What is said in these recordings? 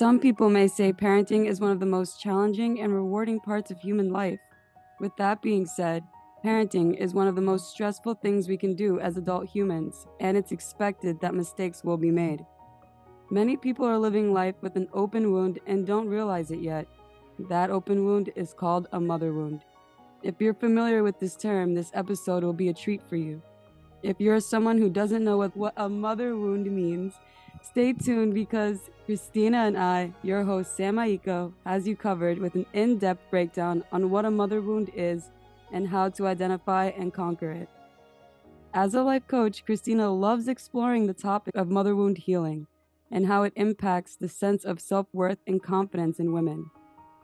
Some people may say parenting is one of the most challenging and rewarding parts of human life. With that being said, parenting is one of the most stressful things we can do as adult humans, and it's expected that mistakes will be made. Many people are living life with an open wound and don't realize it yet. That open wound is called a mother wound. If you're familiar with this term, this episode will be a treat for you. If you're someone who doesn't know what a mother wound means, stay tuned because Kristina and I, your host Sam Aiko, has you covered with an in-depth breakdown on what a mother wound is and how to identify and conquer it. As a life coach, Kristina loves exploring the topic of mother wound healing and how it impacts the sense of self-worth and confidence in women.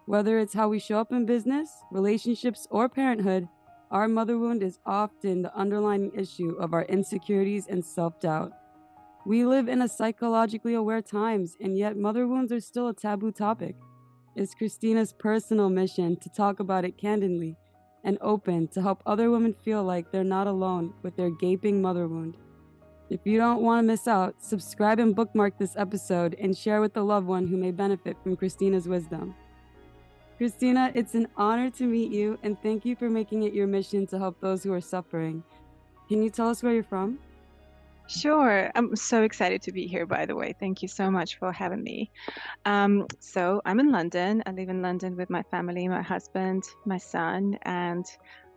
Whether it's how we show up in business, relationships, or parenthood, our mother wound is often the underlying issue of our insecurities and self-doubt. We live in a psychologically aware times, and yet mother wounds are still a taboo topic. It's Kristina's personal mission to talk about it candidly and open to help other women feel like they're not alone with their gaping mother wound. If you don't want to miss out, subscribe and bookmark this episode and share with a loved one who may benefit from Kristina's wisdom. Kristina, it's an honor to meet you, and thank you for making it your mission to help those who are suffering. Can you tell us where you're from? Sure. I'm so excited to be here, by the way. Thank you so much for having me. So I'm in London. I live in London with my family, my husband, my son, and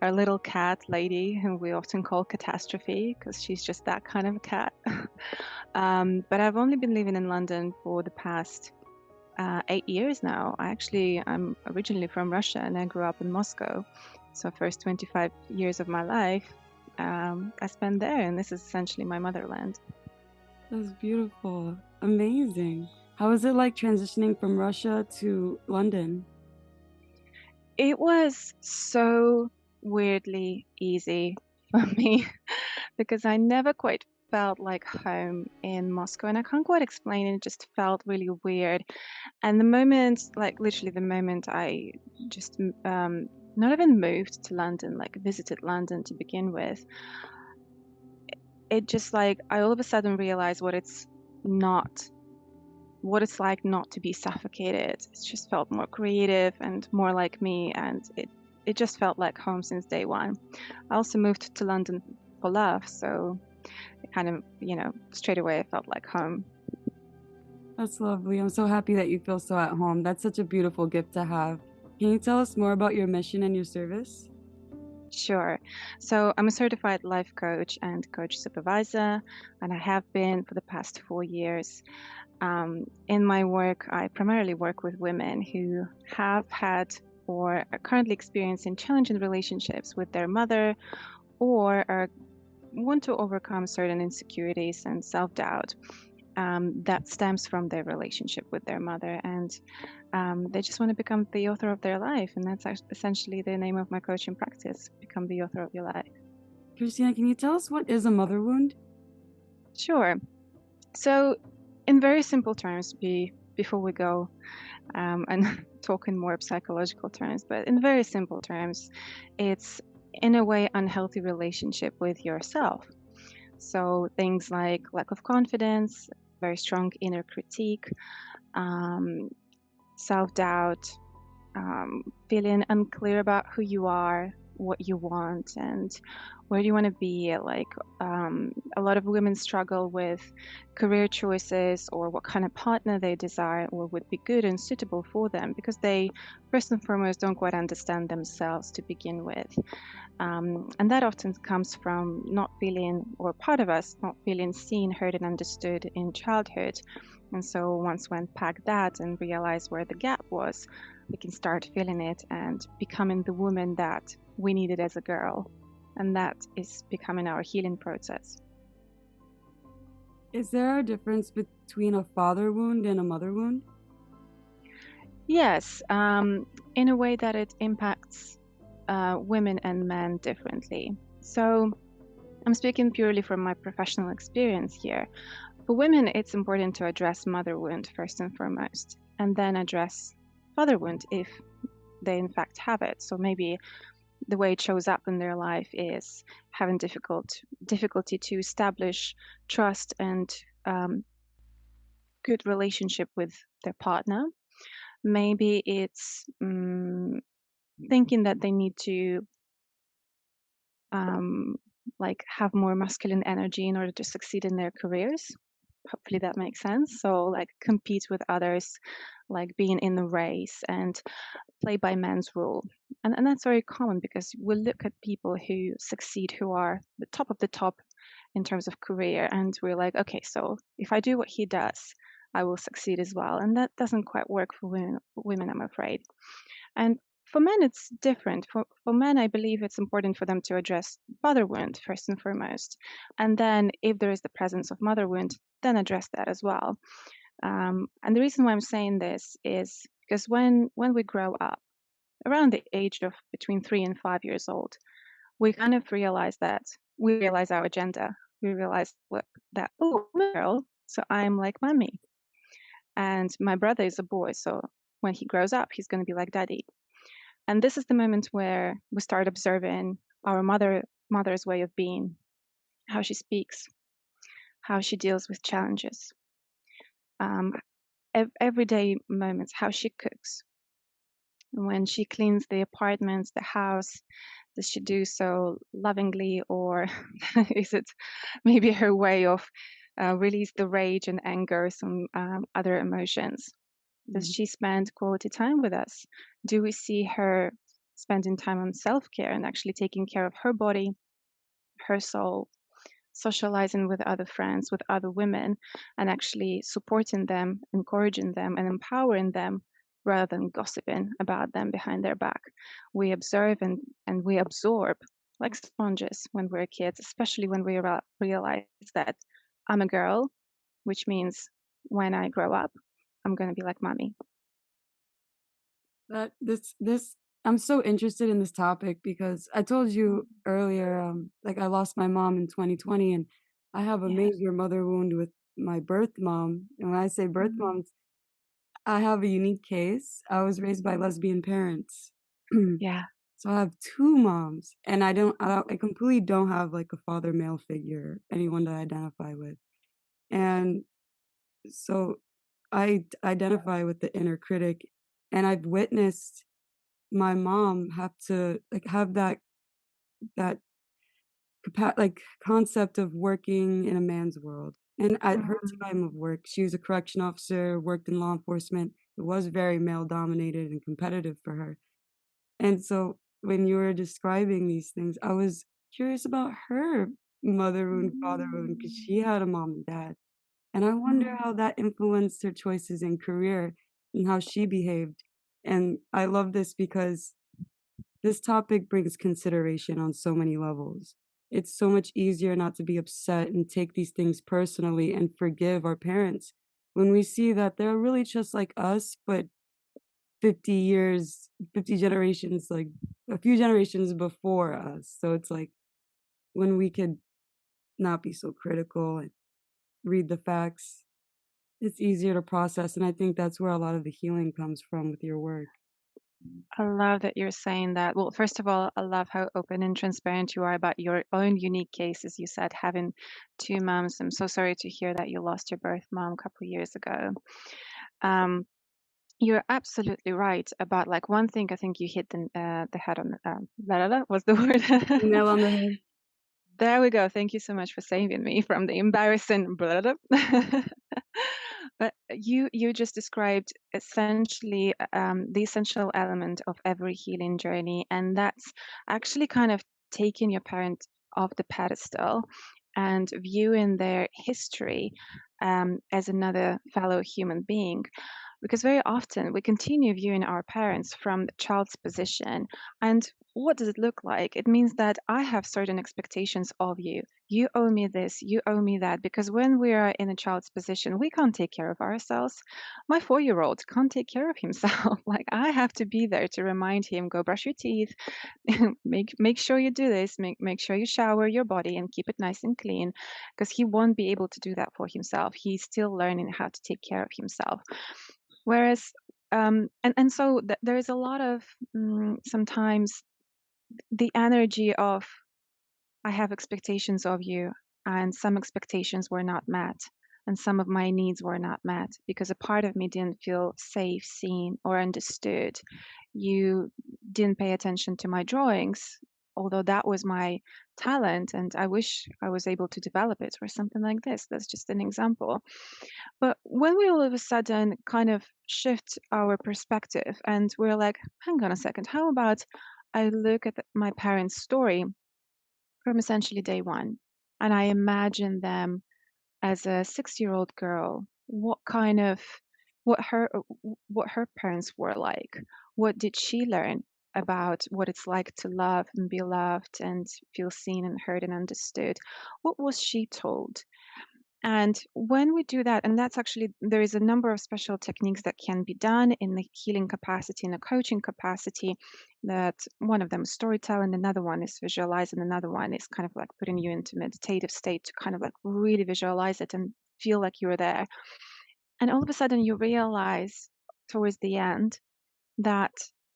our little cat lady, whom we often call Catastrophe because she's just that kind of a cat. But I've only been living in London for the past 8 years now. I'm originally from Russia and I grew up in Moscow. So first 25 years of my life, I spent there, and this is essentially my motherland. That's beautiful. Amazing. How was it like transitioning from Russia to London? It was so weirdly easy for me because I never quite felt like home in Moscow, and I can't quite explain it. It just felt really weird. And the moment, like literally the moment I just not even moved to London, like visited London to begin with, it just like I all of a sudden realized what it's like not to be suffocated. It just felt more creative and more like me, and it just felt like home since day one. I also moved to London for love, so it kind of, straight away I felt like home. That's lovely. I'm so happy that you feel so at home. That's such a beautiful gift to have. Can you tell us more about your mission and your service? Sure. So I'm a certified life coach and coach supervisor, and I have been for the past 4 years. In my work, I primarily work with women who have had or are currently experiencing challenging relationships with their mother, or want to overcome certain insecurities and self-doubt that stems from their relationship with their mother. And they just want to become the author of their life. And that's essentially the name of my coaching practice, Become the Author of Your Life. Kristina, can you tell us what is a mother wound? Sure. So in very simple terms, before we go and talk in more psychological terms, but in very simple terms, it's in a way unhealthy relationship with yourself. So things like lack of confidence, very strong inner critique, self-doubt, feeling unclear about who you are, what you want, and where you want to be. Like a lot of women struggle with career choices or what kind of partner they desire or would be good and suitable for them because they, first and foremost, don't quite understand themselves to begin with. And that often comes from not feeling, or part of us not feeling seen, heard, and understood in childhood. And so once we unpack that and realize where the gap was, we can start feeling it and becoming the woman that we needed as a girl. And that is becoming our healing process. Is there a difference between a father wound and a mother wound? Yes, in a way that it impacts women and men differently. So I'm speaking purely from my professional experience here. For women, it's important to address mother wound first and foremost, and then address father wound if they in fact have it. So maybe the way it shows up in their life is having difficulty to establish trust and good relationship with their partner. Maybe it's thinking that they need to like have more masculine energy in order to succeed in their careers. Hopefully that makes sense. So like compete with others, like being in the race and play by men's rule. And that's very common because we look at people who succeed, who are the top of the top in terms of career, and we're like, okay, so if I do what he does, I will succeed as well. And that doesn't quite work for women, I'm afraid. And for men, it's different. For men, I believe it's important for them to address father wound first and foremost. And then, if there is the presence of mother wound, then address that as well. And the reason why I'm saying this is because when we grow up, around the age of between 3 and 5 years old, we kind of realize that we realize our gender. We realize that, oh, I'm a girl, so I'm like mommy. And my brother is a boy, so when he grows up, he's going to be like daddy. And this is the moment where we start observing our mother's way of being, how she speaks, how she deals with challenges, um, everyday moments, how she cooks. When she cleans the apartments, the house, does she do so lovingly, or is it maybe her way of release the rage and anger, some other emotions? Does she spend quality time with us? Do we see her spending time on self-care and actually taking care of her body, her soul, socializing with other friends, with other women, and actually supporting them, encouraging them, and empowering them rather than gossiping about them behind their back? We observe and we absorb like sponges when we're kids, especially when we realize that I'm a girl, which means when I grow up, I'm going to be like mommy. That this I'm so interested in this topic because I told you earlier, like I lost my mom in 2020, and I have a Yeah. major mother wound with my birth mom. And when I say birth Mhm. moms, I have a unique case. I was raised by lesbian parents. Yeah. So I have 2 moms, and I completely don't have, like, a father male figure, anyone to identify with. And so I identify with the inner critic, and I've witnessed my mom have to, like, have that concept of working in a man's world. And at her Mhm. time of work, she was a correction officer, worked in law enforcement. It was very male dominated and competitive for her. And so when you were describing these things, I was curious about her mother wound, father wound, because she had a mom and dad. And I wonder Mhm. how that influenced her choices in career and how she behaved. And I love this because this topic brings consideration on so many levels. It's so much easier not to be upset and take these things personally and forgive our parents when we see that they're really just like us, but 50 years, 50 generations, like a few generations before us. So it's like when we could not be so critical and read the facts, it's easier to process. And I think that's where a lot of the healing comes from with your work. I love that you're saying that. Well, first of all, I love how open and transparent you are about your own unique case. As you said, having 2 moms. I'm so sorry to hear that you lost your birth mom a couple of years ago. Um, you're absolutely right about like one thing. I think you hit the head on what's the word? Nail on the head. There we go. Thank you so much for saving me from the embarrassing blah, blah, blah. But you just described essentially the essential element of every healing journey, and that's actually kind of taking your parent off the pedestal and viewing their history as another fellow human being. Because very often we continue viewing our parents from the child's position. And what does it look like? It means that I have certain expectations of you. You owe me this, you owe me that. Because when we are in a child's position, we can't take care of ourselves. My 4-year-old can't take care of himself. Like I have to be there to remind him, go brush your teeth, make sure you do this, make sure you shower your body and keep it nice and clean. Because he won't be able to do that for himself. He's still learning how to take care of himself. Whereas, and so there is a lot of sometimes the energy of I have expectations of you, and some expectations were not met. and some of my needs were not met because a part of me didn't feel safe, seen, or understood. You didn't pay attention to my drawings, although that was my talent, and I wish I was able to develop it or something like this. That's just an example. But when we all of a sudden kind of shift our perspective and we're like, hang on a second, how about I look at my parents' story from essentially day one and I imagine them as a 6-year-old girl, what her what her parents were like. What did she learn about what it's like to love and be loved and feel seen and heard and understood? What was she told? And when we do that, and that's actually, there is a number of special techniques that can be done in the healing capacity, in the coaching capacity. That one of them is storytelling, another one is visualize, and another one is kind of like putting you into meditative state to kind of like really visualize it and feel like you're there. And all of a sudden you realize towards the end that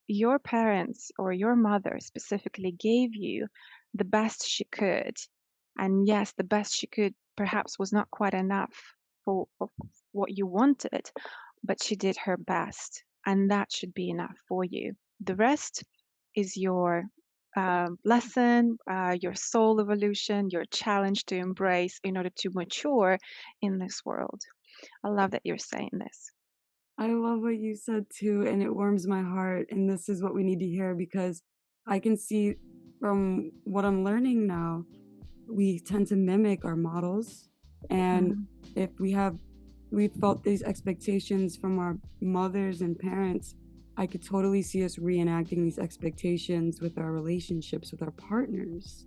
your parents or your mother specifically gave you the best she could. And yes, the best she could perhaps was not quite enough for what you wanted, but she did her best. And that should be enough for you. The rest is your lesson, your soul evolution, your challenge to embrace in order to mature in this world. I love that you're saying this. I love what you said too, and it warms my heart. And this is what we need to hear because I can see from what I'm learning now, we tend to mimic our models. And Mhm. if we felt these expectations from our mothers and parents, I could totally see us reenacting these expectations with our relationships with our partners.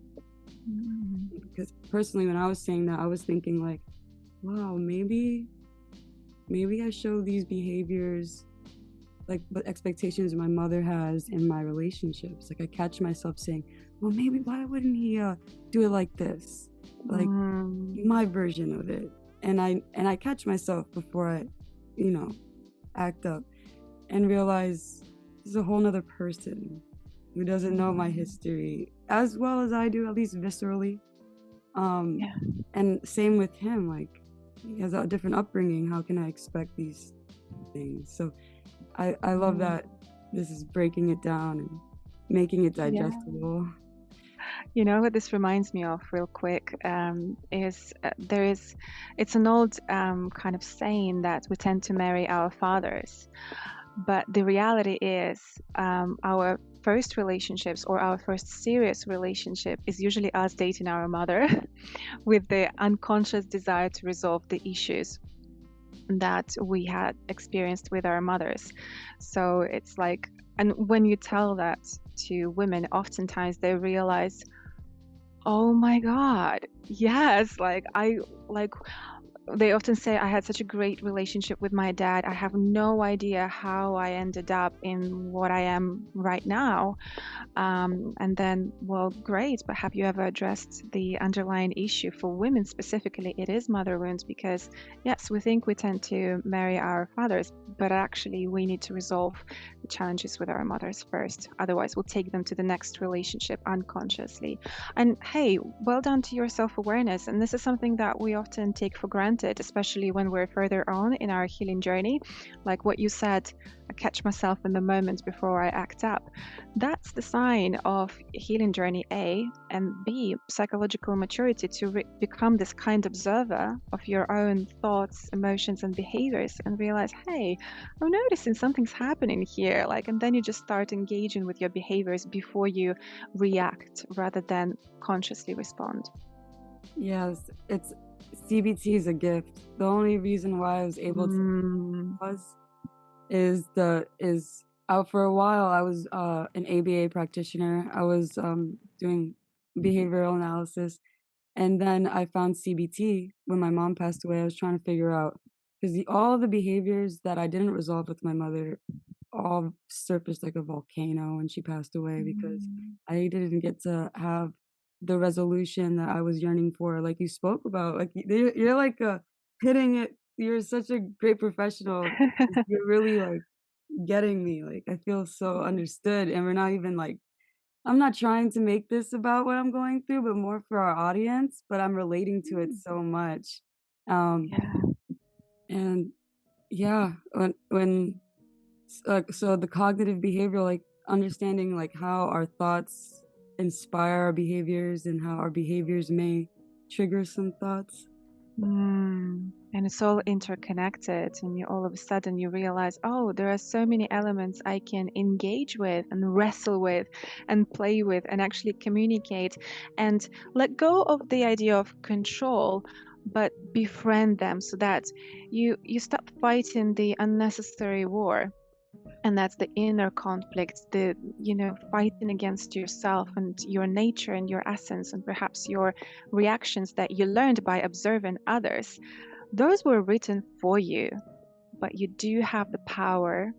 Mhm. Because personally, when I was saying that, I was thinking like, wow, maybe I show these behaviors like what expectations my mother has in my relationships. Like I catch myself saying, well, maybe why wouldn't he do it like this? Like Mm. my version of it. And I catch myself before I, you know, act up and realize there's a whole nother person who doesn't know my Mhm. history as well as I do, at least viscerally. Um, Yeah. and same with him, like he has a different upbringing. How can I expect these things? So I love Mm. that this is breaking it down and making it Yeah. digestible. You know what this reminds me of real quick, is there is it's an old kind of saying that we tend to marry our fathers, but the reality is our first relationships or our first serious relationship is usually us dating our mother with the unconscious desire to resolve the issues that we had experienced with our mothers. So it's like, and when you tell that to women, oftentimes they realize, oh my God, yes, like they often say, I had such a great relationship with my dad. I have no idea how I ended up in what I am right now. And then, well, great, but have you ever addressed the underlying issue? For women specifically, it is mother wounds because, yes, we think we tend to marry our fathers, but actually, we need to resolve the challenges with our mothers first. Otherwise, we'll take them to the next relationship unconsciously. And hey, well done to your self awareness. And this is something that we often take for granted, especially when we're further on in our healing journey. Like what you said, I catch myself in the moment before I act up. That's the sign of healing journey A, and B, psychological maturity to become this kind observer of your own thoughts, emotions, and behaviors and realize, hey, I'm noticing something's happening here. Like, and then you just start engaging with your behaviors before you react rather than consciously respond. Yes, it's CBT is a gift. The only reason why I was able to Mm. pause is out for a while. I was an ABA practitioner. I was doing behavioral analysis. And then I found CBT when my mom passed away. I was trying to figure out because all the behaviors that I didn't resolve with my mother all surfaced like a volcano when she passed away because Mm. I didn't get to have the resolution that I was yearning for, like you spoke about. Like you're like hitting it. You're such a great professional. You're really like getting me. Like I feel so understood, and we're not even like I'm not trying to make this about what I'm going through, but more for our audience, but I'm relating to it so much. Yeah. And yeah, so the cognitive behavioral, like understanding like how our thoughts inspire our behaviors and how our behaviors may trigger some thoughts. And it's all interconnected, and you all of a sudden you realize, oh, there are so many elements I can engage with and wrestle with and play with and actually communicate and let go of the idea of control, but befriend them so that you stop fighting the unnecessary war. And that's the inner conflict, the fighting against yourself and your nature and your essence and perhaps your reactions that you learned by observing others. Those were written for you, but you do have the power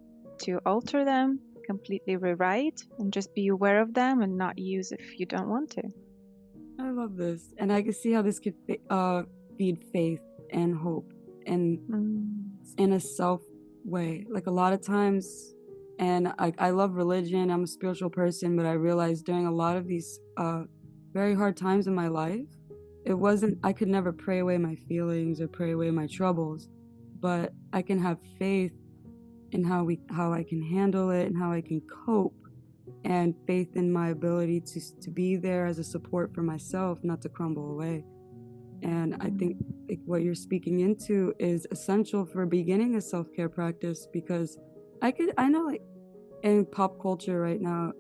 to alter them, completely rewrite, and just be aware of them and not use if you don't want to. I love this, and I can see how this could feed faith and hope, and in a self way. Like a lot of times, and I love religion. I'm a spiritual person, but I realized during a lot of these very hard times in my life, it wasn't. I could never pray away my feelings or pray away my troubles, but I can have faith in how I can handle it and how I can cope, and faith in my ability to be there as a support for myself, not to crumble away. And I think like what you're speaking into is essential for beginning a self-care practice, because I know like in pop culture right now,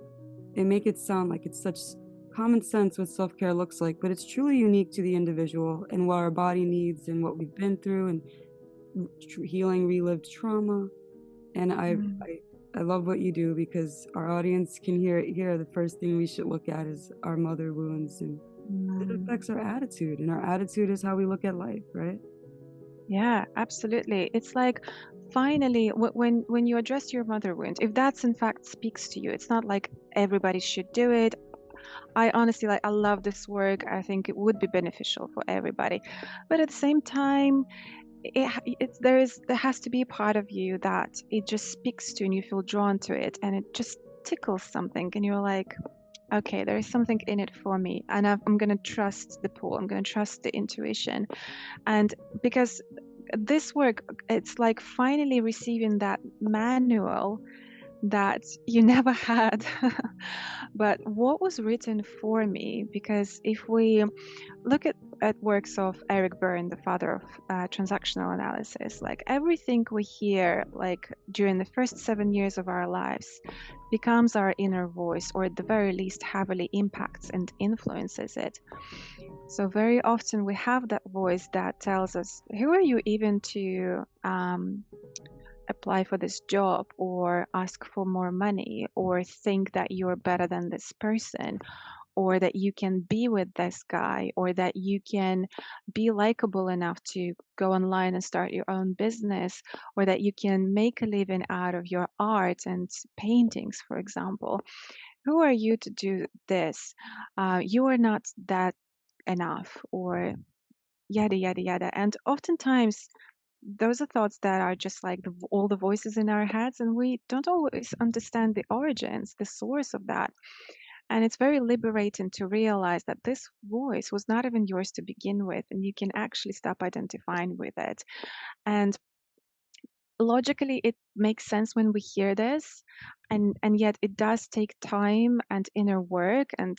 they make it sound like it's such common sense what self-care looks like, but it's truly unique to the individual and what our body needs and what we've been through, and healing relived trauma. And I love what you do, because our audience can hear the first thing we should look at is our mother wounds, and it affects our attitude, and our attitude is how we look at life, right? Yeah, absolutely. It's like finally when you address your mother wound, if that's in fact speaks to you, it's not like everybody should do it. I honestly I love this work. I think it would be beneficial for everybody. But at the same time, there has to be a part of you that it just speaks to and you feel drawn to it and it just tickles something and you're like, okay, there is something in it for me, and I'm going to trust the pull. I'm going to trust the intuition. And because this work, it's like finally receiving that manual that you never had, but what was written for me. Because if we look at works of Eric Berne, the father of transactional analysis, like everything we hear like during the first 7 years of our lives becomes our inner voice, or at the very least heavily impacts and influences it. So very often we have that voice that tells us, who are you even to apply for this job or ask for more money or think that you're better than this person, or that you can be with this guy, or that you can be likable enough to go online and start your own business, or that you can make a living out of your art and paintings, for example. Who are you to do this? You are not that enough, or yada, yada, yada. And oftentimes, those are thoughts that are just like all the voices in our heads, and we don't always understand the origins, the source of that. And it's very liberating to realize that this voice was not even yours to begin with, and you can actually stop identifying with it. And logically, it makes sense when we hear this, and yet it does take time and inner work, and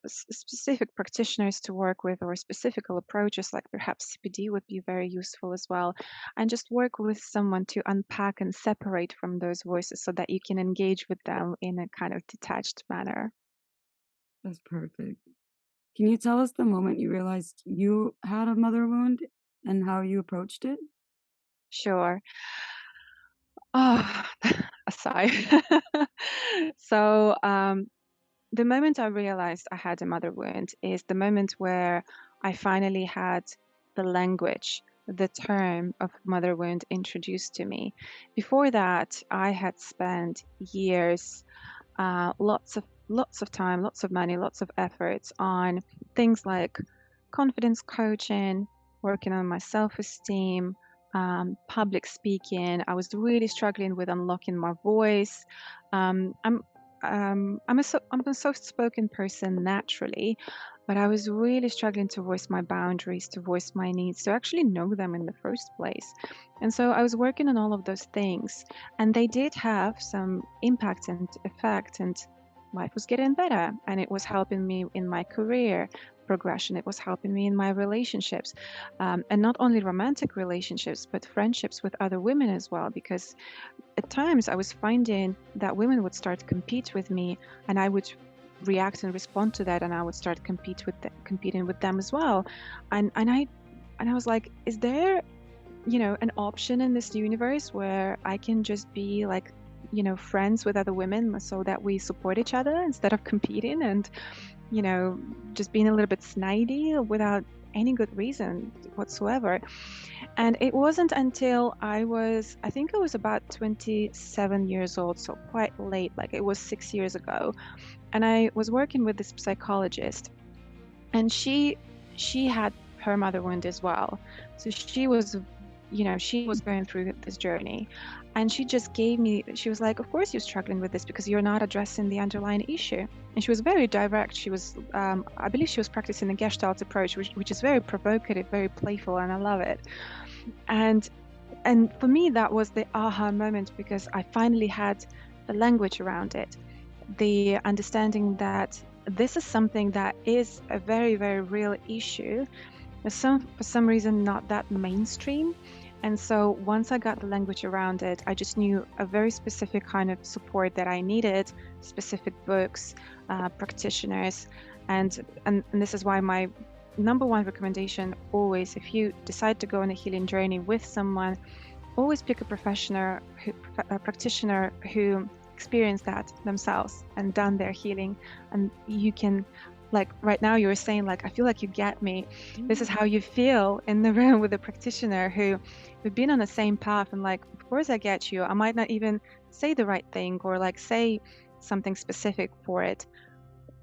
specific practitioners to work with, or specific approaches like perhaps CPD would be very useful as well, and just work with someone to unpack and separate from those voices so that you can engage with them in a kind of detached manner. That's perfect. Can you tell us the moment you realized you had a mother wound and how you approached it? Sure. Oh, a sigh. So, the moment I realized I had a mother wound is the moment where I finally had the language, the term of mother wound introduced to me. Before that, I had spent years, lots of time, lots of money, lots of efforts on things like confidence coaching, working on my self-esteem, public speaking. I was really struggling with unlocking my voice. I'm a soft-spoken person naturally, but I was really struggling to voice my boundaries, to voice my needs, to actually know them in the first place. And so I was working on all of those things, and they did have some impact and effect, and life was getting better, and it was helping me in my career progression. It was helping me in my relationships, and not only romantic relationships, but friendships with other women as well, because at times I was finding that women would start to compete with me, and I would react and respond to that, and I would start competing with them as well. And I was like, is there, an option in this universe where I can just be like, friends with other women so that we support each other instead of competing and, just being a little bit snidey without any good reason whatsoever. And it wasn't until I think I was about 27 years old, so quite late, like it was 6 years ago. And I was working with this psychologist, and she had her mother wound as well. So she was going through this journey, and she was like, of course you're struggling with this because you're not addressing the underlying issue. And she was very direct. She was, I believe she was practicing the Gestalt approach, which is very provocative, very playful, and I love it. And for me, that was the aha moment, because I finally had the language around it, the understanding that this is something that is a very, very real issue. For some reason, not that mainstream. And so once I got the language around it, I just knew a very specific kind of support that I needed, specific books, practitioners. And this is why my number one recommendation always, if you decide to go on a healing journey with someone, always pick a practitioner who experienced that themselves and done their healing. And you can, like right now you were saying, like, I feel like you get me. This is how you feel in the room with a practitioner who we've been on the same path, and like, of course I get you. I might not even say the right thing or like say something specific for it,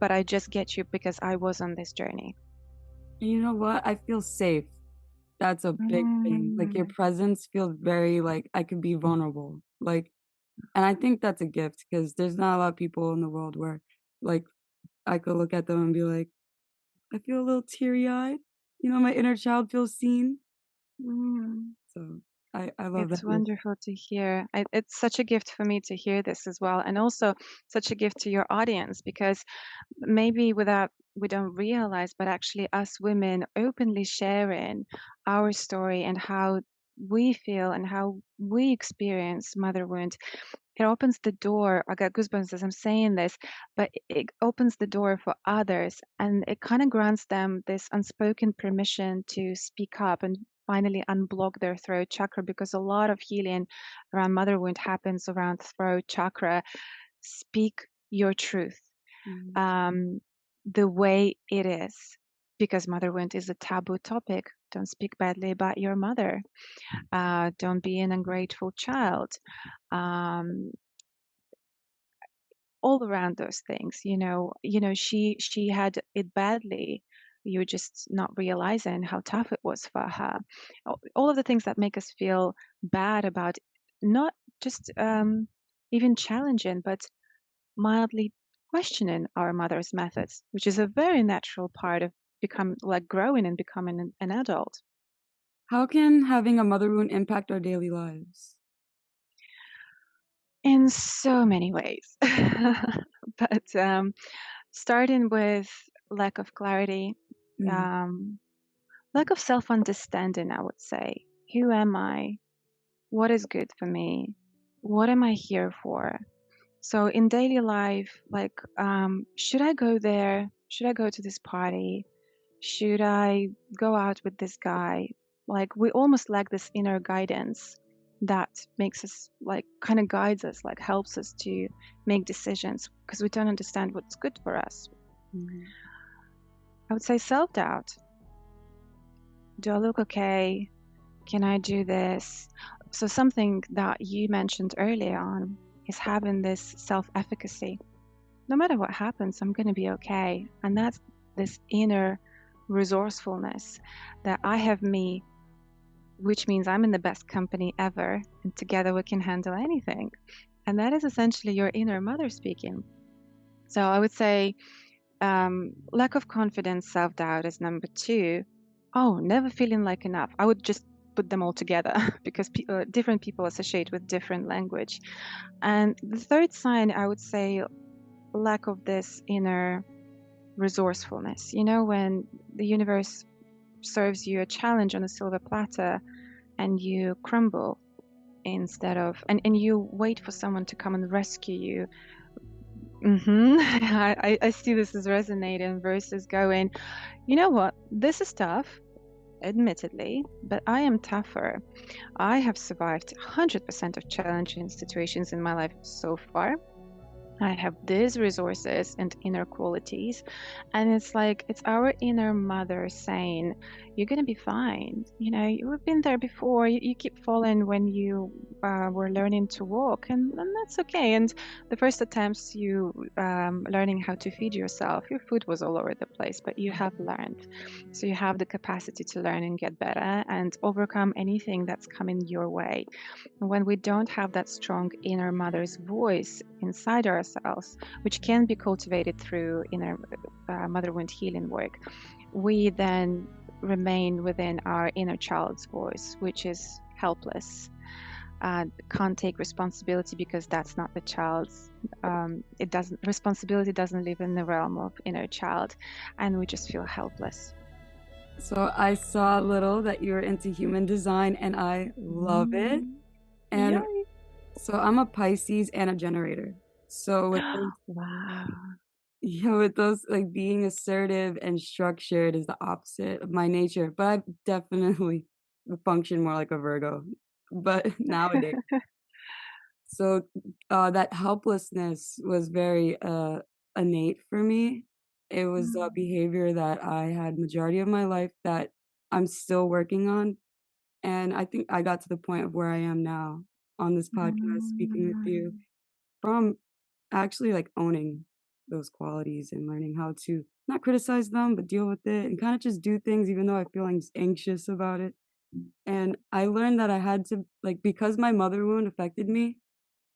but I just get you because I was on this journey. And you know what? I feel safe. That's a big thing. Like, your presence feels very, like, I could be vulnerable. Like, and I think that's a gift, because there's not a lot of people in the world where, like, I could look at them and be like, I feel a little teary-eyed. My inner child feels seen. Mm. So I love that It's gift. wonderful to hear. It's such a gift for me to hear this as well, and also such a gift to your audience, because maybe we don't realize, but actually us women openly sharing our story and how we feel and how we experience mother wound, it opens the door. I got goosebumps as I'm saying this, but it opens the door for others, and it kind of grants them this unspoken permission to speak up and finally unblock their throat chakra, because a lot of healing around mother wound happens around throat chakra. Speak your truth, um, the way it is, because mother wound is a taboo topic. Don't speak badly about your mother. Don't be an ungrateful child. Um, all around those things, she had it badly. You're just not realizing how tough it was for her. All of the things that make us feel bad about not just even challenging, but mildly questioning our mother's methods, which is a very natural part of growing and becoming an adult. How can having a mother wound impact our daily lives? In so many ways. But starting with lack of clarity, Mm. um, lack of self understanding, I would say. Who am I? What is good for me? What am I here for? So in daily life, like, should I go there? Should I go to this party? Should I go out with this guy? Like, we almost lack this inner guidance that makes us, like, kind of guides us, like, helps us to make decisions because we don't understand what's good for us. Mhm. I would say self doubt. Do I look okay? Can I do this? So, something that you mentioned earlier on is having this self efficacy. No matter what happens, I'm going to be okay. And that's this inner resourcefulness that I have me, which means I'm in the best company ever, and together we can handle anything. And that is essentially your inner mother speaking. So I would say Lack of confidence, self-doubt is number 2. Oh, never feeling like enough. I would just put them all together because different people associate with different language. And the third sign, I would say, lack of this inner resourcefulness. You know, when the universe serves you a challenge on a silver platter and you crumble instead of, and you wait for someone to come and rescue you. I see this as resonating versus going, you know what, this is tough, admittedly, but I am tougher. I have survived 100% of challenging situations in my life so far. I have these resources and inner qualities. And it's like, it's our inner mother saying, you're going to be fine. You know, you've been there before. You keep falling when you were learning to walk, and that's okay. And the first attempts, you learning how to feed yourself, your food was all over the place, but you have learned. So you have the capacity to learn and get better and overcome anything that's coming your way. When we don't have that strong inner mother's voice inside ourselves, which can be cultivated through inner mother wound healing work, we then remain within our inner child's voice, which is helpless, can't take responsibility because that's not the child's. Responsibility doesn't live in the realm of inner child, and we just feel helpless. So I saw a little that you were into human design, and I love it. And Yay. so I'm a Pisces and a generator. So with those, Wow. with those, like, being assertive and structured is the opposite of my nature. But I definitely function more like a Virgo. But nowadays, so that helplessness was very innate for me. It was a behavior that I had majority of my life that I'm still working on. And I think I got to the point of where I am now on this podcast speaking with you from actually, like, owning those qualities and learning how to not criticize them, but deal with it and kinda just do things even though I feel anxious about it. And I learned that I had to, like, because my mother wound affected me,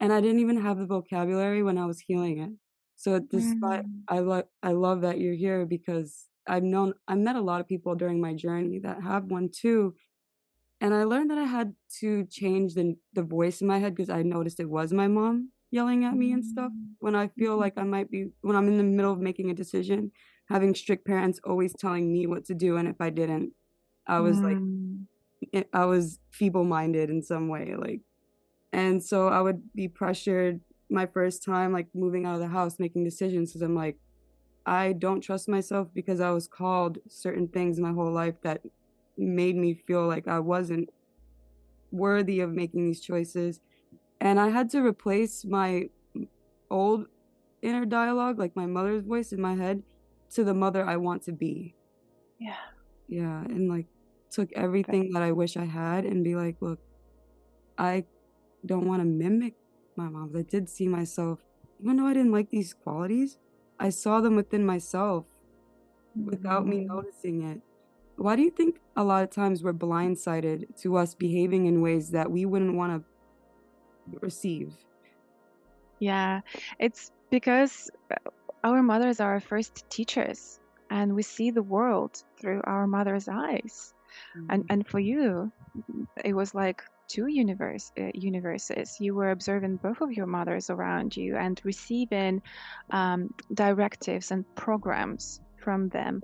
and I didn't even have the vocabulary when I was healing it. So despite I love that you're here because I met a lot of people during my journey that have one too, and I learned that I had to change the voice in my head because I noticed it was my mom yelling at me and stuff when I feel like I might be when I'm in the middle of making a decision, having strict parents always telling me what to do, and if I didn't, I was like I was feeble-minded in some way, like, and so I would be pressured my first time, like, moving out of the house, making decisions because 'cause I'm like, I don't trust myself because I was called certain things my whole life that made me feel like I wasn't worthy of making these choices, and I had to replace my old inner dialogue, like my mother's voice in my head, to the mother I want to be. Yeah. Yeah, and, like, took everything that I wish I had and be like, "Look, I don't wanna mimic my mom." I did see myself even though I didn't like these qualities, I saw them within myself without me noticing it. Why do you think a lot of times we're blindsided to us behaving in ways that we wouldn't wanna receive? Yeah, it's because our mothers are our first teachers, and we see the world through our mother's eyes. Mhm. And for you, it was like two universes. You were observing both of your mothers around you and receiving directives and programs from them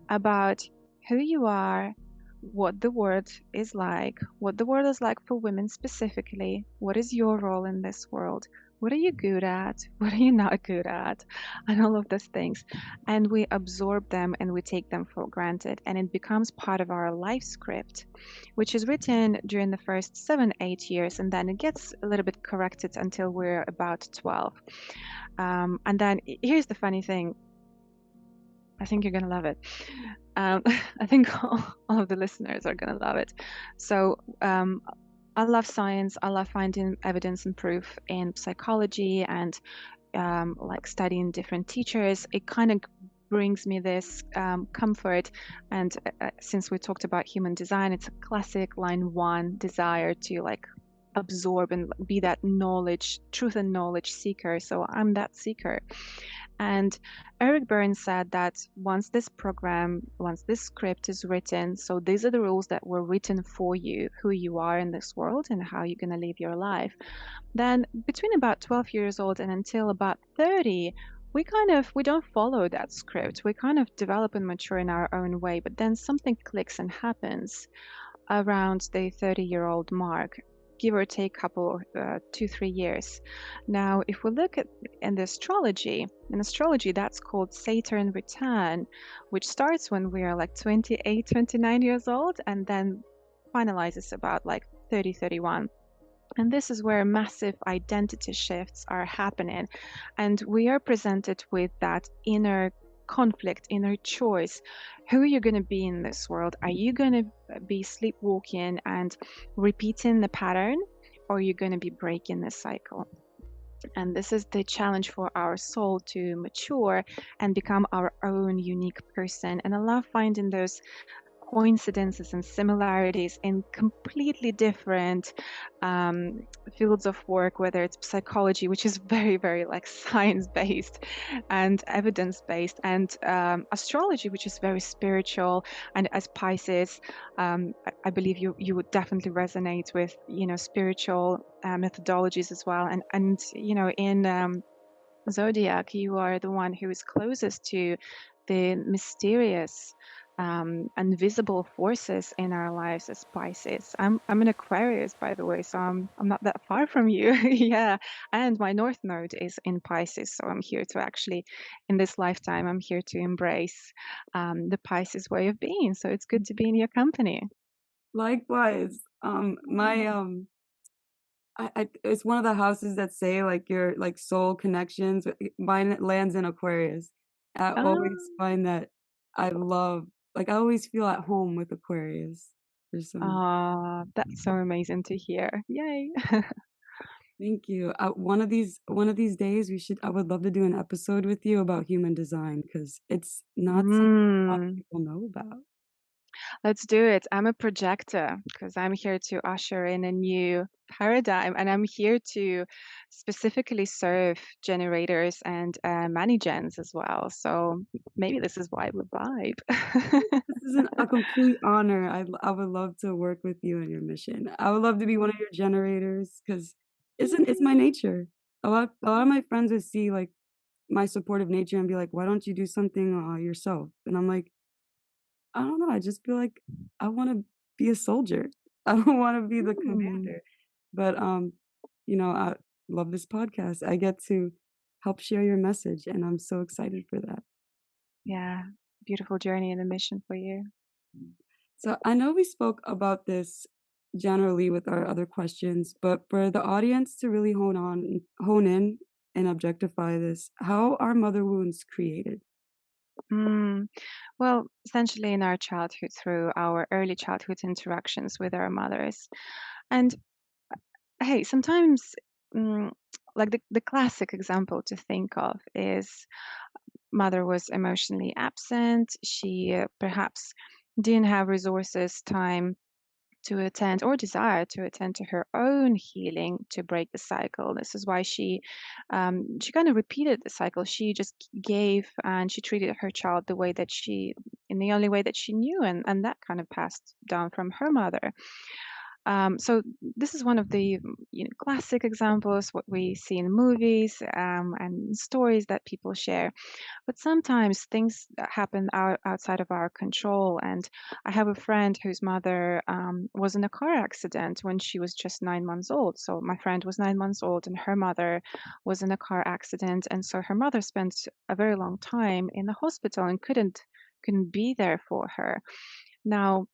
about who you are, what the world is like, what the world is like for women specifically, what is your role in this world, what are you good at, what are you not good at, and all of those things. And we absorb them and we take them for granted, and it becomes part of our life script, which is written during the first 7-8 years, and then it gets a little bit corrected until we're about 12. And then here's the funny thing. I think you're gonna love it. I think all of the listeners are gonna love it. So I love science. I love finding evidence and proof in psychology and like studying different teachers. It kind of brings me this comfort. And since we talked about human design, it's a classic line 1 desire to like absorb and be that knowledge, truth and knowledge seeker. So I'm that seeker. And Eric Byrne said that once this script is written, so these are the rules that were written for you, who you are in this world and how you're going to live your life, then between about 12 years old and until about 30, we don't follow that script. We kind of develop and mature in our own way, but then something clicks and happens around the 30-year-old mark, give or take couple 2-3 years. Now if we look at in astrology that's called Saturn return, which starts when we are like 28, 29 years old and then finalizes about like 30, 31. And this is where massive identity shifts are happening. And we are presented with that inner conflict, inner choice. Who are you going to be in this world? Are you going to be sleepwalking and repeating the pattern? Or are you going to be breaking the cycle? And this is the challenge for our soul to mature and become our own unique person. And I love finding those coincidences and similarities in completely different um, fields of work, whether it's psychology, which is very, very like science based and evidence based, and astrology, which is very spiritual. And as Pisces, I believe you would definitely resonate with spiritual methodologies as well. And in Zodiac, you are the one who is closest to the mysterious, invisible forces in our lives as Pisces. I'm an Aquarius, by the way, so I'm not that far from you. Yeah, and my North Node is in Pisces, so I'm here to actually, in this lifetime, I'm here to embrace the Pisces way of being. So it's good to be in your company. Likewise, my it's one of the houses that say like your like soul connections. Mine lands in Aquarius. I always Ah, find that I love like I always feel at home with Aquarius. There's some that's so amazing to hear. Yay. Thank you. One of these days we should I would love to do an episode with you about human design because it's not something a lot of Mm. people know about. Let's do it. I'm a projector because I'm here to usher in a new paradigm and I'm here to specifically serve generators and gens as well. So maybe this is why we vibe. This is a complete honor. I would love to work with you in your mission. I would love to be one of your generators because it's my nature. A lot of my friends would see like my supportive nature and be like, "Why don't you do something yourself?" And I'm like, I don't know. I just feel like I want to be a soldier. I don't want to be the Mm. commander. But I love this podcast. I get to help share your message, and I'm so excited for that. Yeah, beautiful journey and a mission for you. So I know we spoke about this generally with our other questions, but for the audience to really hone in and objectify this, how are mother wounds created? Mm. Well, essentially in our childhood, through our early childhood interactions with our mothers. And hey, sometimes, mm, like the classic example to think of is mother was emotionally absent. She perhaps didn't have resources, time to attend or desire to attend to her own healing to break the cycle. This is why she kind of repeated the cycle. She just gave and she treated her child the way that in the only way that she knew, and that kind of passed down from her mother. So this is one of the classic examples what we see in movies and stories that people share. But sometimes things that happen outside of our control. And I have a friend whose mother was in a car accident when she was just 9 months old. So my friend was 9 months old, and her mother was in a car accident, and so her mother spent a very long time in the hospital and couldn't be there for her. Now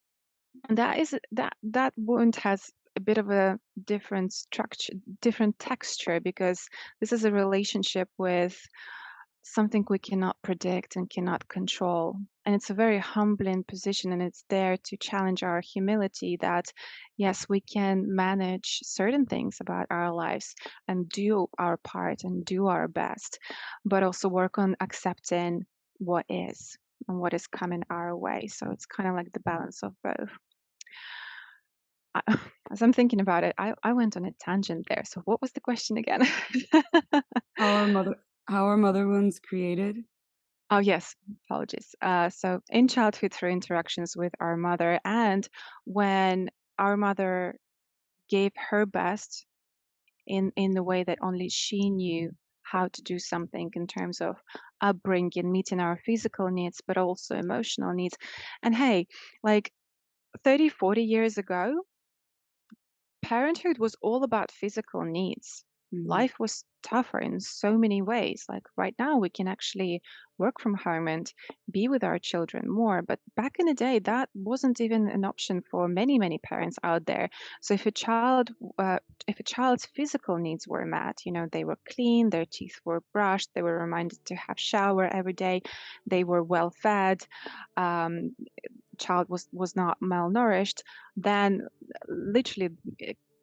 and that wound has a bit of a different structure, different texture, because this is a relationship with something we cannot predict and cannot control. And it's a very humbling position, and it's there to challenge our humility that, yes, we can manage certain things about our lives and do our part and do our best, but also work on accepting what is and what is coming our way. So it's kind of like the balance of both. I, as I'm thinking about it, I went on a tangent there. So what was the question again? How are mother How are mother wounds created? Oh, yes, apologies. So in childhood, through interactions with our mother, and when our mother gave her best in the way that only she knew how to do something in terms of upbringing, meeting our physical needs, but also emotional needs. And hey, like 30, 40 years ago, parenthood was all about physical needs. Mhm. Life was tougher in so many ways. Like right now, we can actually work from home and be with our children more. But back in the day, that wasn't even an option for many, many parents out there. So if a child's physical needs were met, they were clean, their teeth were brushed, they were reminded to have shower every day, they were well fed, um, child was not malnourished, then literally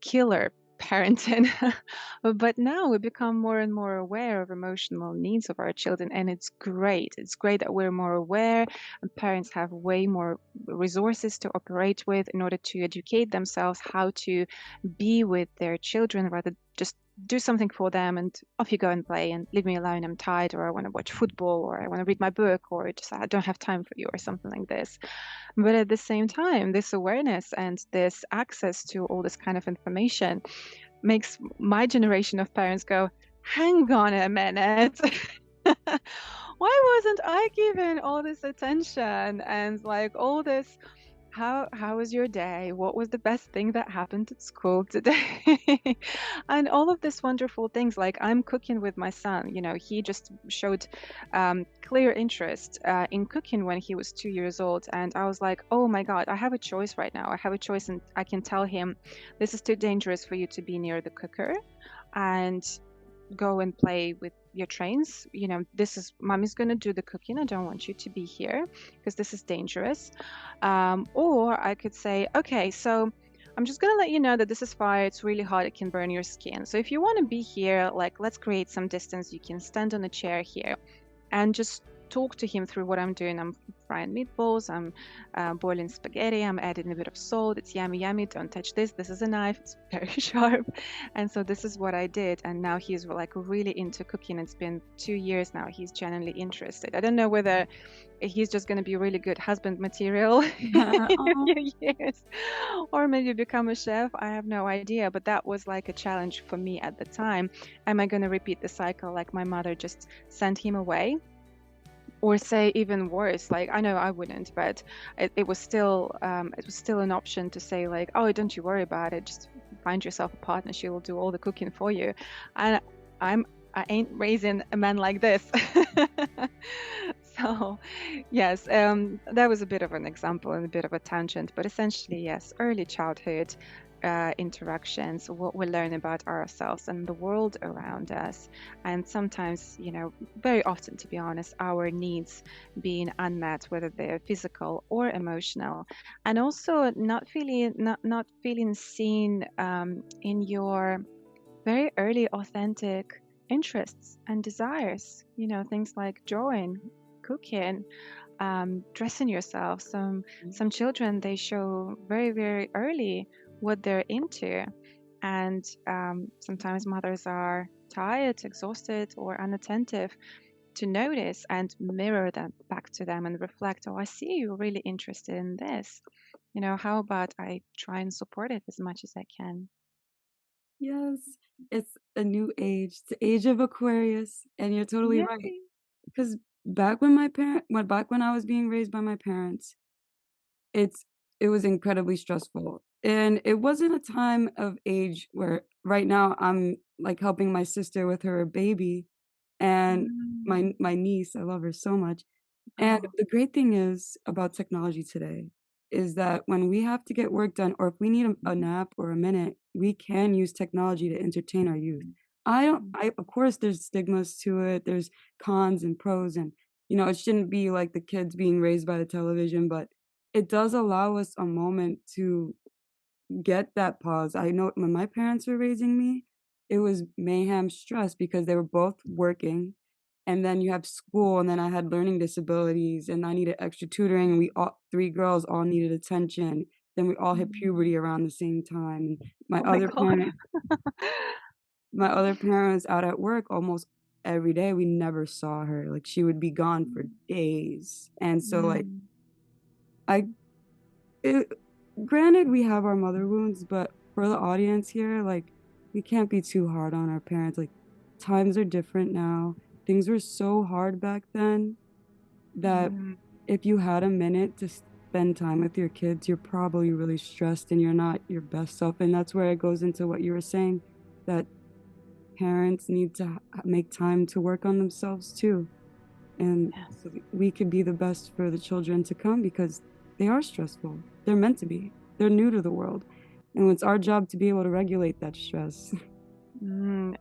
killer parenting. But now we become more and more aware of emotional needs of our children, and it's great. It's great that we're more aware, and parents have way more resources to operate with in order to educate themselves how to be with their children rather just do something for them and off you go and play and leave me alone, I'm tired, or I want to watch football, or I want to read my book, or just I don't have time for you, or something like this. But at the same time, this awareness and this access to all this kind of information makes my generation of parents go, hang on a minute. Why wasn't I given all this attention and like all this? How was your day? What was the best thing that happened at school today? And all of these wonderful things. Like I'm cooking with my son. He just showed clear interest in cooking when he was 2 years old, and I was like, oh my God, I have a choice right now. I have a choice, and I can tell him this is too dangerous for you to be near the cooker, and go and play with your trains. This is mommy's going to do the cooking. I don't want you to be here because this is dangerous. Or I could say, okay, so I'm just going to let you know that this is fire. It's really hot. It can burn your skin. So if you want to be here, like, let's create some distance. You can stand on a chair here and just talk to him through what I'm doing. I'm frying meatballs, I'm boiling spaghetti, I'm adding a bit of salt. It's yummy, yummy. Don't touch this. This is a knife. It's very sharp. And so this is what I did. And now he's like really into cooking. It's been 2 years now. He's genuinely interested. I don't know whether he's just going to be really good husband material in a Oh, few years, or maybe become a chef. I have no idea. But that was like a challenge for me at the time. Am I going to repeat the cycle like my mother just sent him away? Or say even worse, like I know I wouldn't, but it was still an option to say like, oh, don't you worry about it, just find yourself a partner, she will do all the cooking for you. And I ain't raising a man like this. So yes, that was a bit of an example and a bit of a tangent, but essentially yes, early childhood interactions, what we learn about ourselves and the world around us, and sometimes, very often, to be honest, our needs being unmet, whether they're physical or emotional, and also not feeling seen in your very early authentic interests and desires. Things like drawing, cooking, dressing yourself. Some children, they show very, very early what they're into, and sometimes mothers are tired, exhausted, or unattentive to notice and mirror that back to them and reflect, oh, I see you're really interested in this. How about I try and support it as much as I can? yes. It's a new age. It's the age of Aquarius, and you're totally right. Yay. Because back when I was being raised by my parents, it's it was incredibly stressful, and it wasn't a time of age where right now I'm, like, helping my sister with her baby and Mm. my niece, I love her so much, and Oh. the great thing is about technology today is that when we have to get work done or if we need a nap or a minute, we can use technology to entertain our youth. I don't I Of course, there's stigmas to it, there's cons and pros, and, it shouldn't be like the kids being raised by the television, but it does allow us a moment to get that pause. I know when my parents were raising me, it was mayhem stress because they were both working, and then you have school, and then I had learning disabilities, and I needed extra tutoring, and we all 3 girls all needed attention. Then we all hit Mm. puberty around the same time, and my Oh my other God. parent my other parent was out at work almost every day, we never saw her, like, she would be gone for days, and so, like, Mm. I it granted, we have our mother wounds, but for the audience here, like, we can't be too hard on our parents, like, times are different now, things were so hard back then that Mm. if you had a minute to spend time with your kids, you're probably really stressed and you're not your best self, and that's where it goes into what you were saying, that parents need to make time to work on themselves too, and Yes. so that we could be the best for the children to come because they are stressful. They're meant to be. They're new to the world, and it's our job to be able to regulate that stress.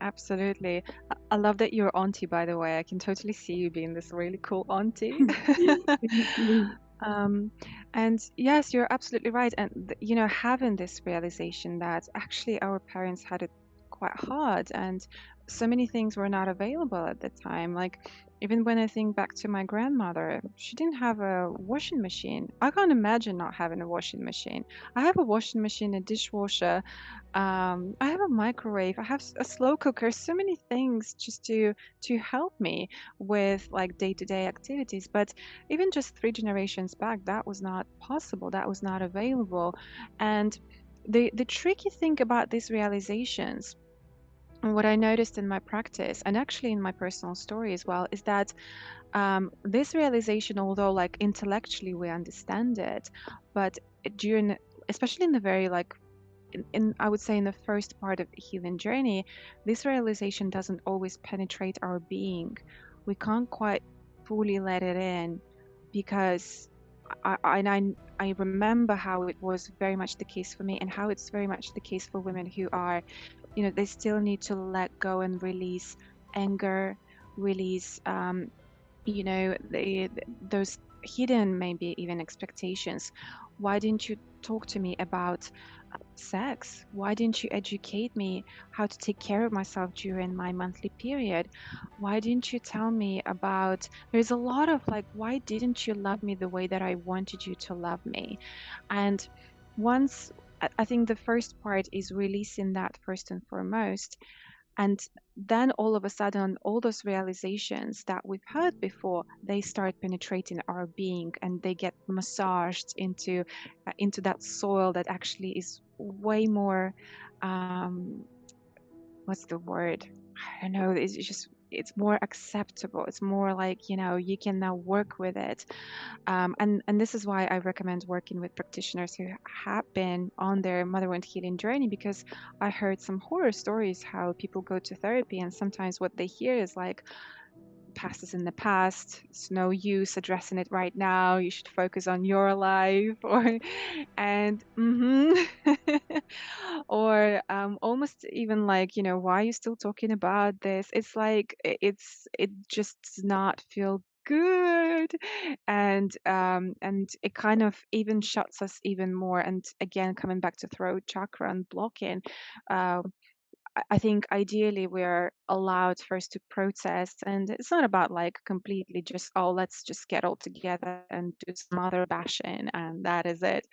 Absolutely. I love that you're auntie, by the way. I can totally see you being this really cool auntie. Thank you. Um, and yes, you're absolutely right. And having this realization that actually our parents had it quite hard, and so many things were not available at the time. Like even when I think back to my grandmother, she didn't have a washing machine. I can't imagine not having a washing machine. I have a washing machine, a dishwasher, I have a microwave. I have a slow cooker. So many things just to help me with like day-to-day activities. But even just 3 generations back, that was not possible. That was not available. And the tricky thing about these realizations, and what I noticed in my practice, and actually in my personal story as well, is that this realization, although like intellectually we understand it, but during, especially in the very like in I would say in the first part of the healing journey, this realization doesn't always penetrate our being. We can't quite fully let it in because I remember how it was very much the case for me and how it's very much the case for women who are, they still need to let go and release anger, release those hidden maybe even expectations. Why didn't you talk to me about sex? Why didn't you educate me how to take care of myself during my monthly period? Why didn't you tell me about, there's a lot of like, why didn't you love me the way that I wanted you to love me? And once I think the first part is releasing that first and foremost, and then all of a sudden, all those realizations that we've heard before, they start penetrating our being and they get massaged into that soil that actually is way more, um, what's the word? I don't know. It's just, it's more acceptable. It's more like, you can now work with it. And this is why I recommend working with practitioners who have been on their motherhood healing journey, because I heard some horror stories how people go to therapy and sometimes what they hear is like, past is in the past, it's no use addressing it right now, you should focus on your life, or and or almost even like, why are you still talking about this? It's like it just does not feel good, and it kind of even shuts us even more. And again, coming back to throat chakra and blocking, uh, I think ideally we're allowed first to process, and it's not about like completely just, oh, let's just get all together and do some mother bashing and that is it.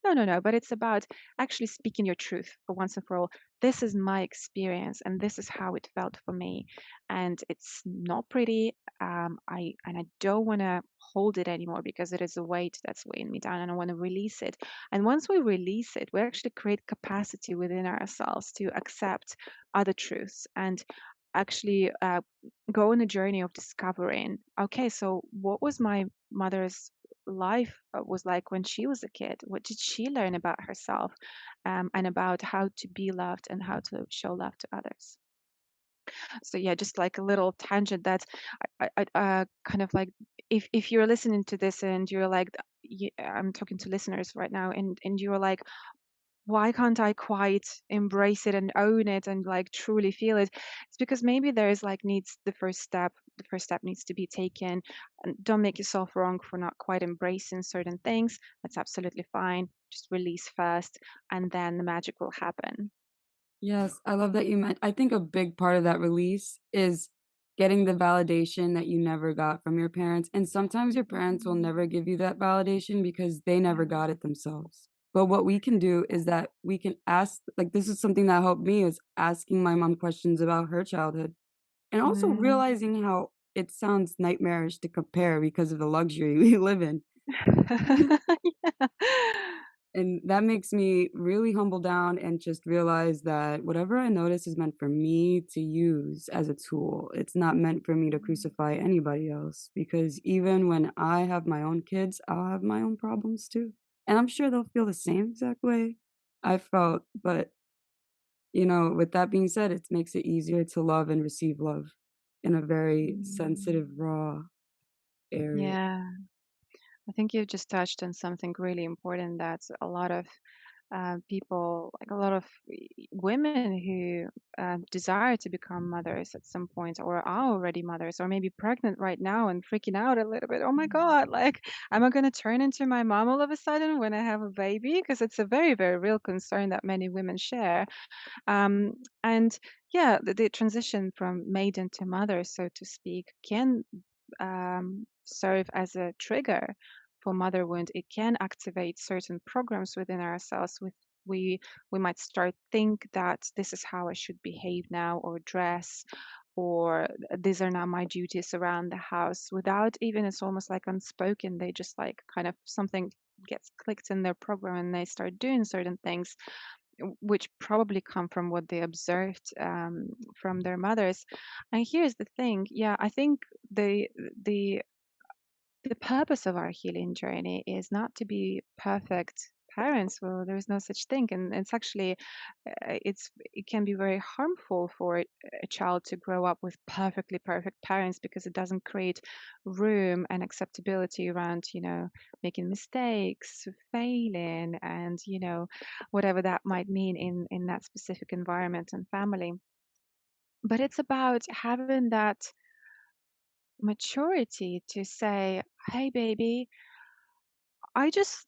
No, no, no. But it's about actually speaking your truth for once and for all. This is my experience, and this is how it felt for me, and it's not pretty. I don't want to hold it anymore because it is a weight that's weighing me down, and I want to release it. And once we release it, we actually create capacity within ourselves to accept other truths and actually go on a journey of discovering, okay, so what was my mother's life was like when she was a kid? What did she learn about herself, and about how to be loved and how to show love to others? So yeah, just like a little tangent that kind of like, if you're listening to this and you're like, I'm talking to listeners right now, and you're like, why can't I quite embrace it and own it and like truly feel it? It's because maybe there is like needs the first step. The first step needs to be taken. And don't make yourself wrong for not quite embracing certain things. That's absolutely fine. Just release first, and then the magic will happen. Yes, I love that you meant I think a big part of that release is getting the validation that you never got from your parents, and sometimes your parents will never give you that validation because they never Yeah. got it themselves. But what we can do is that we can ask, like, this is something that helped me is asking my mom questions about her childhood. And also Mm. realizing how it sounds nightmarish to compare because of the luxury we live in. Yeah. And that makes me really humble down and just realize that whatever I notice is meant for me to use as a tool. It's not meant for me to crucify anybody else because even when I have my own kids, I'll have my own problems too. And I'm sure they'll feel the same exact way I felt. But, with that being said, it makes it easier to love and receive love in a very Mm. sensitive, raw area. Yeah, I think you've just touched on something really important that a lot of people, like a lot of women who desire to become mothers at some point, or are already mothers, or maybe pregnant right now and freaking out a little bit. Oh my God, like, am I going to turn into my mom all of a sudden when I have a baby? Because it's a very, very real concern that many women share. Um, and yeah, the transition from maiden to mother, so to speak, can serve as a trigger for mother wound. It can activate certain programs within ourselves. With we might start think that this is how I should behave now, or dress, or these are not my duties around the house. Without even, it's almost like unspoken. They just like kind of something gets clicked in their program and they start doing certain things which probably come from what they observed from their mothers. And here's the thing, yeah, I think the the the purpose of our healing journey is not to be perfect parents. Well, there's no such thing, and it's actually it can be very harmful for a child to grow up with perfectly perfect parents, because it doesn't create room and acceptability around, making mistakes, failing, and whatever that might mean in that specific environment and family. But it's about having that maturity to say, hey baby, I just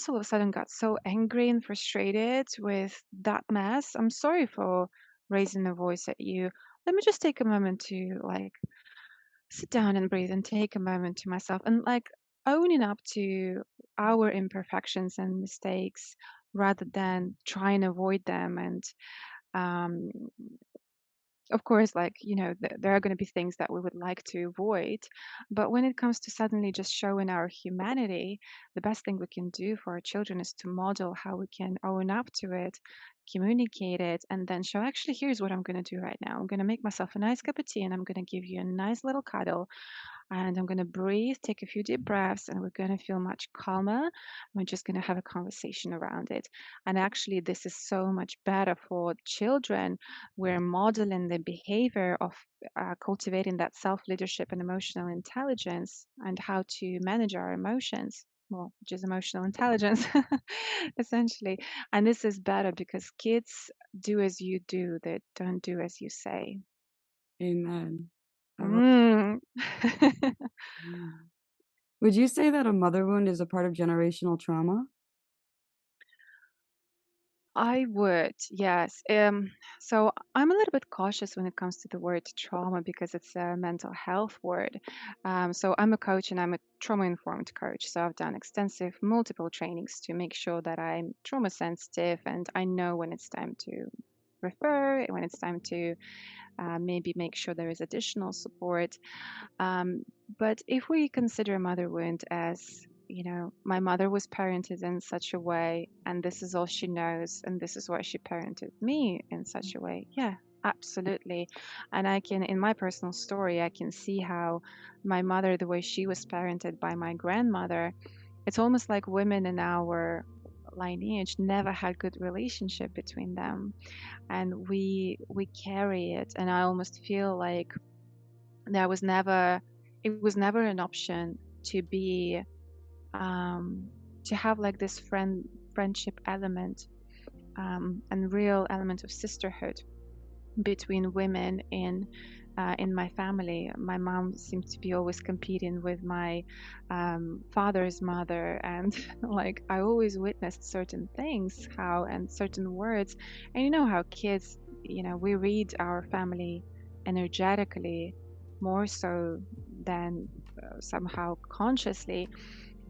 all of a sudden got so angry and frustrated with that mess. I'm sorry for raising a voice at you. Let me just take a moment to like sit down and breathe and take a moment to myself, and like owning up to our imperfections and mistakes rather than try and avoid them. And um, of course, like, there are going to be things that we would like to avoid. But when it comes to suddenly just showing our humanity, the best thing we can do for our children is to model how we can own up to it, communicate it, and then show, actually, here's what I'm going to do right now. I'm going to make myself a nice cup of tea and I'm going to give you a nice little cuddle, and I'm going to breathe, take a few deep breaths, and we're going to feel much calmer. We're just going to have a conversation around it. And actually, this is so much better for children. We're modeling the behavior of cultivating that self leadership and emotional intelligence, and how to manage our emotions. Well, which is emotional intelligence, essentially. And this is better because kids do as you do, they don't do as you say. Amen. I love Mm. that. Would you say that a mother wound is a part of generational trauma? I would, yes. So I'm a little bit cautious when it comes to the word trauma because it's a mental health word. So I'm a coach and I'm a trauma informed coach. So I've done extensive multiple trainings to make sure that I'm trauma sensitive and I know when it's time to refer, when it's time to maybe make sure there is additional support. Um, but if we consider mother wound as, my mother was parented in such a way, and this is all she knows, and this is why she parented me in such a way, yeah, absolutely. And I can, in my personal story, I can see how my mother, the way she was parented by my grandmother, it's almost like women in our lineage never had good relationship between them, and we carry it. And I almost feel like there was never it was never an option to be um to have like this friendship element, and real element of sisterhood between women in my family. My mom seemed to be always competing with my father's mother, and like I always witnessed certain things, how and certain words, and how kids, we read our family energetically more so than somehow consciously.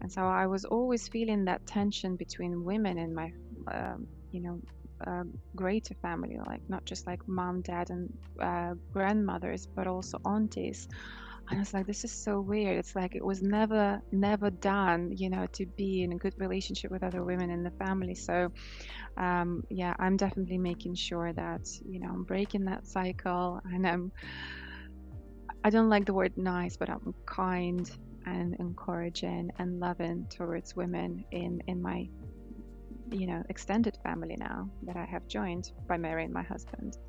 And so I was always feeling that tension between women in my, um, you know, greater family, like not just like mom, dad, and grandmothers, but also aunties. And it's like, this is so weird. It's like it was never done, to be in a good relationship with other women in the family. So, yeah, I'm definitely making sure that, I'm breaking that cycle, and I don't like the word nice, but I'm kind and encouraging and loving towards women in my, extended family now that I have joined by marrying my husband.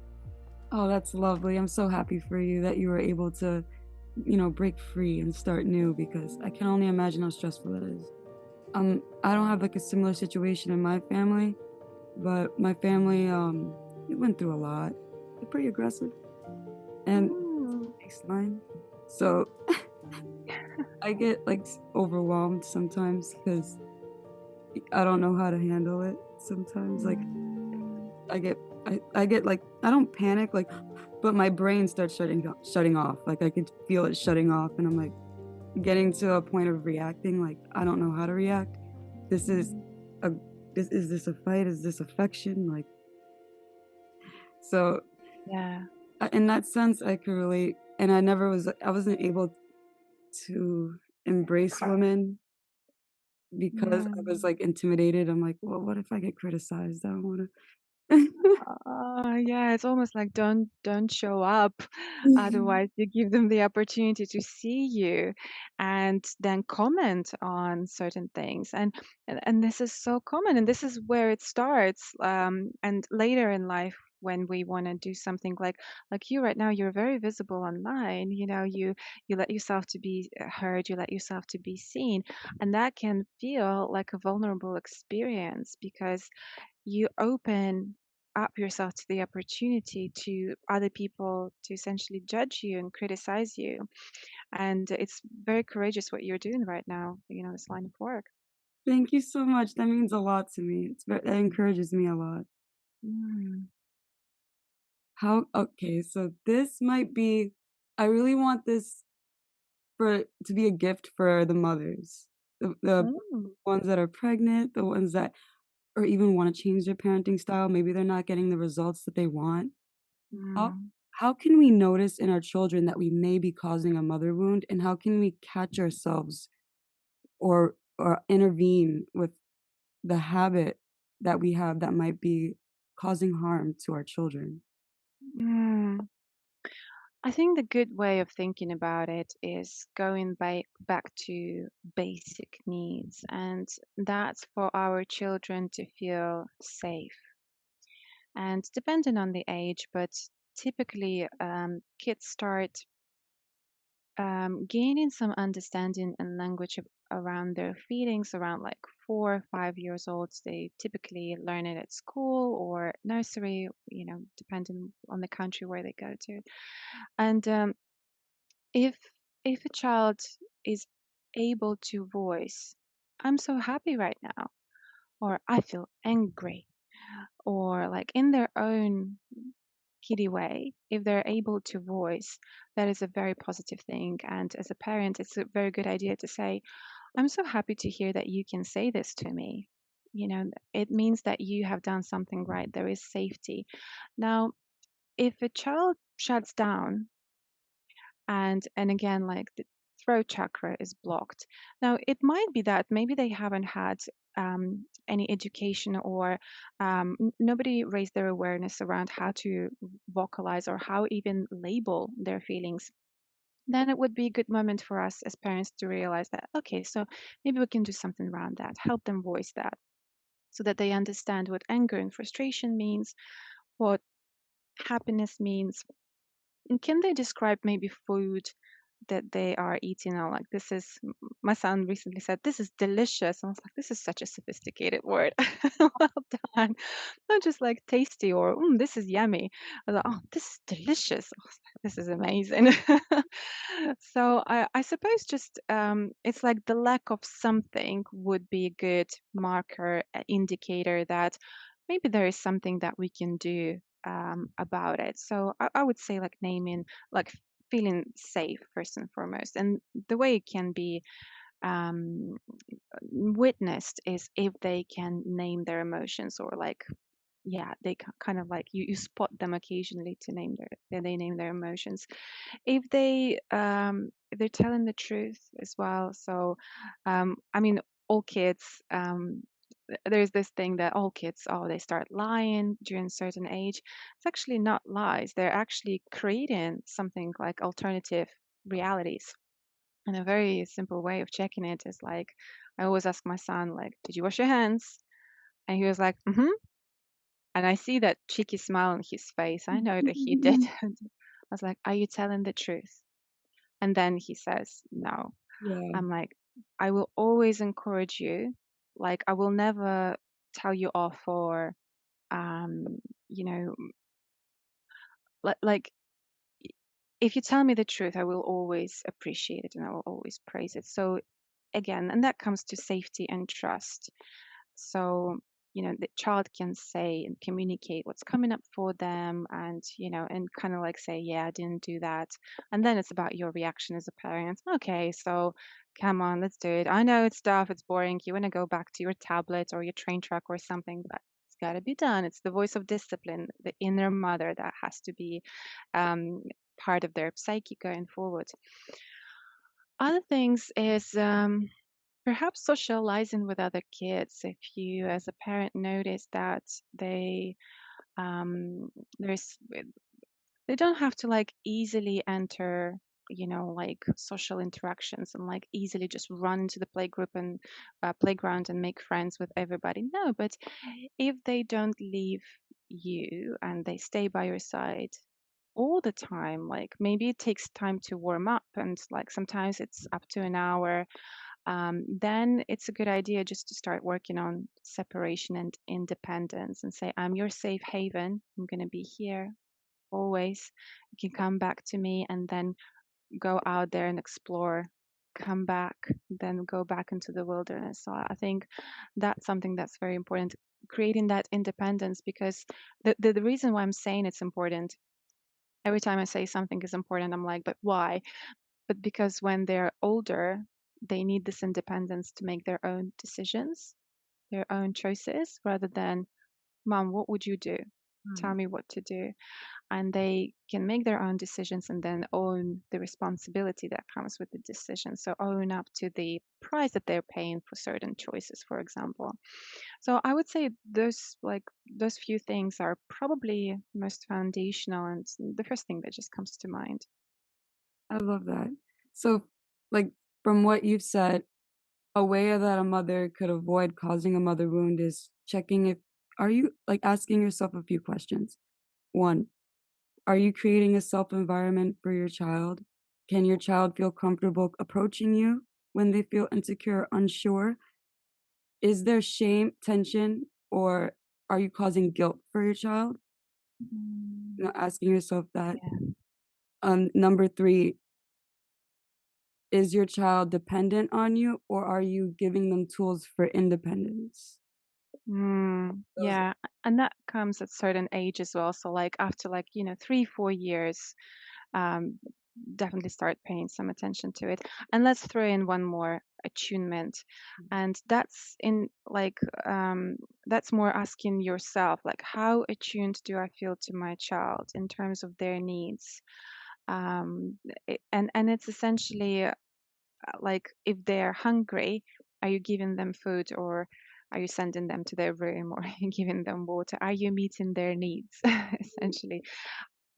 Oh, that's lovely. I'm so happy for you that you were able to, break free and start new because I can only imagine how stressful that is. I don't have like a similar situation in my family, but my family, we went through a lot. They're pretty aggressive and Mm, baseline. So I get like overwhelmed sometimes because I don't know how to handle it. Sometimes, like mm, I get, I get like I don't panic, like, but my brain starts shutting off. Like I could feel it shutting off, and I'm like getting to a point of reacting. Like I don't know how to react. This is mm. a is this a fight? Is this affection? Like so. Yeah. In that sense, I could relate, and I wasn't able to embrace women because I was, Mm. like, intimidated. I'm like, "Well, what if I get criticized? I don't wanna." Yeah, it's almost like don't show up. Otherwise, you give them the opportunity to see you and then comment on certain things. And this is so common, and this is where it starts. And later in life, when we want to do something like you right now, you're very visible online. You let yourself to be heard, you let yourself to be seen, and that can feel like a vulnerable experience because you open up yourself to the opportunity to other people to essentially judge you and criticize you. And it's very courageous what you're doing right now, this line of work. Thank you so much, that means a lot to me. That encourages me a lot. Mm. How okay, so this might be I really want this for to be a gift for the mothers, the Mm. ones that are pregnant, the ones that or even wanna change their parenting style, maybe they're not getting the results that they want. How Mm. how can we notice in our children that we may be causing a mother wound, and how can we catch ourselves or intervene with the habit that we have that might be causing harm to our children? Mm. I think the good way of thinking about it is going back to basic needs, and that's for our children to feel safe. And depending on the age, but typically kids start gaining some understanding and language around their feelings around like 4 or 5 years old. They typically learn it at school or nursery, depending on the country where they go to. And if if a child is able to voice, "I'm so happy right now," or "I feel angry," or like in their own kiddie way, if they're able to voice, that is a very positive thing. And as a parent, it's a very good idea to say, "I'm so happy to hear that you can say this to me." It means that you have done something right. There is safety. Now, if a child shuts down and again, like the throat chakra is blocked. Now, it might be that maybe they haven't had any education or nobody raised their awareness around how to vocalize or how even label their feelings. Then it would be a good moment for us as parents to realize that, okay, so maybe we can do something around that, help them voice that so that they understand what anger and frustration means, what happiness means. And can they describe maybe food that they are eating now? Like, my son recently said, "This is delicious." And I was like, this is such a sophisticated word. Well done. Not just like tasty or, this is yummy. I was like, oh, this is delicious. I was like, this is amazing. So I suppose just it's like the lack of something would be a good marker, indicator that maybe there is something that we can do about it. So I would say like naming, like feeling safe first and foremost. And the way it can be um, witnessed is if they can name their emotions or like they kind of like you spot them occasionally to name they name their emotions. If they're telling the truth as well. So I mean, all kids, there's this thing that all kids, oh, they start lying during a certain age. It's actually not lies. They're actually creating something like alternative realities. And a very simple way of checking it is like, I always ask my son, like, did you wash your hands? And he was like, mm-hmm. And I see that cheeky smile on his face. I know that he did. I was like, are you telling the truth? And then he says, no. Yeah. I'm like, I will always encourage you. Like, I will never tell you off for, um, you know, like, if you tell me the truth, I will always appreciate it and I will always praise it. So, again, and that comes to safety and trust. So, the child can say and communicate what's coming up for them and, and kind of like say, yeah, I didn't do that. And then it's about your reaction as a parent. Okay, so come on, let's do it. I know it's tough, it's boring. You want to go back to your tablet or your train track or something, but it's got to be done. It's the voice of discipline, the inner mother that has to be um, part of their psyche going forward. Other things is perhaps socializing with other kids. If you, as a parent, notice that um, there's they don't have to like easily enter, like social interactions and like easily just run into the playgroup and playground and make friends with everybody. No, but if they don't leave you and they stay by your side all the time, like maybe it takes time to warm up and like sometimes it's up to an hour, then it's a good idea just to start working on separation and independence and say, I'm your safe haven. I'm going to be here always. You can come back to me and then go out there and explore, come back, then go back into the wilderness. So I think that's something that's very important, creating that independence, because the reason why I'm saying it's important, every time I say something is important, I'm like, but why? But because when they're older, they need this independence to make their own decisions, their own choices, rather than, Mom, what would you do? Tell me what to do. And they can make their own decisions and then own the responsibility that comes with the decision. So own up to the price that they're paying for certain choices, for example. So I would say those few things are probably most foundational and the first thing that just comes to mind. I love that. So, like, from what you've said, a way that a mother could avoid causing a mother wound is checking if are you like asking yourself a few questions. One, are you creating a self environment for your child? Can your child feel comfortable approaching you when they feel insecure or unsure? Is there shame, tension, or are you causing guilt for your child? Mm, Asking yourself that. yeah. Number three, is your child dependent on you or are you giving them tools for independence? Those Yeah, and that comes at certain age as well. So like after like 3-4 years, um, definitely start paying some attention to it. And let's throw in one more, attunement, and that's in like that's more asking yourself like, how attuned do I feel to my child in terms of their needs? And it's essentially like if they're hungry, are you giving them food or are you sending them to their room or are you giving them water? Are you meeting their needs essentially?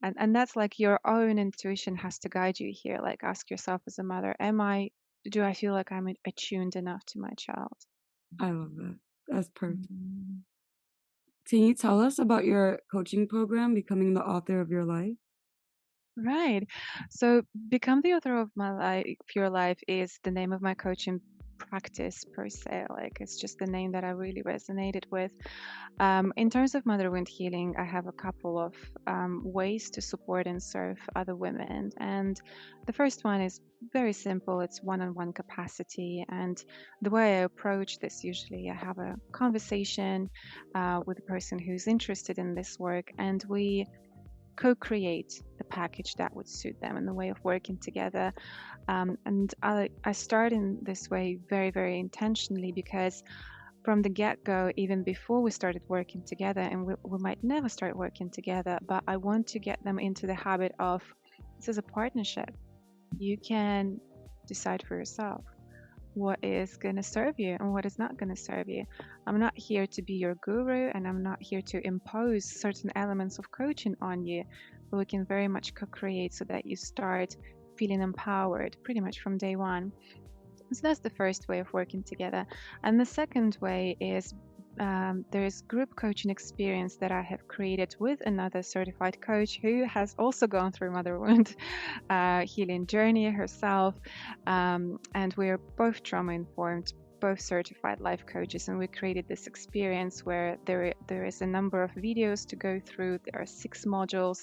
And that's like your own intuition has to guide you here. Like ask yourself as a mother, do I feel like I'm attuned enough to my child? I love that. That's perfect. Mhm. Can you tell us about your coaching program, Becoming the Author of Your Life? Right. So, Become the Author of My Life, Your Life is the name of my coaching practice per se. Like, it's just the name that I really resonated with. In terms of motherhood healing, I have a couple of ways to support and serve other women. And the first one is very simple, it's one on one capacity. And the way I approach this, usually, I have a conversation with a person who's interested in this work, and we co-create the package that would suit them and the way of working together. And I start in this way very, very intentionally because from the get-go, even before we started working together, and we might never start working together, but I want to get them into the habit of this is a partnership. You can decide for yourself what is going to serve you and what is not going to serve you. I'm not here to be your guru, and I'm not here to impose certain elements of coaching on you, but we can very much co-create so that you start feeling empowered pretty much from day one. So that's the first way of working together. And the second way is there is group coaching experience that I have created with another certified coach who has also gone through mother wound healing journey herself. And we're both trauma informed, both certified life coaches, and we created this experience where there is a number of videos to go through. There are 6 modules,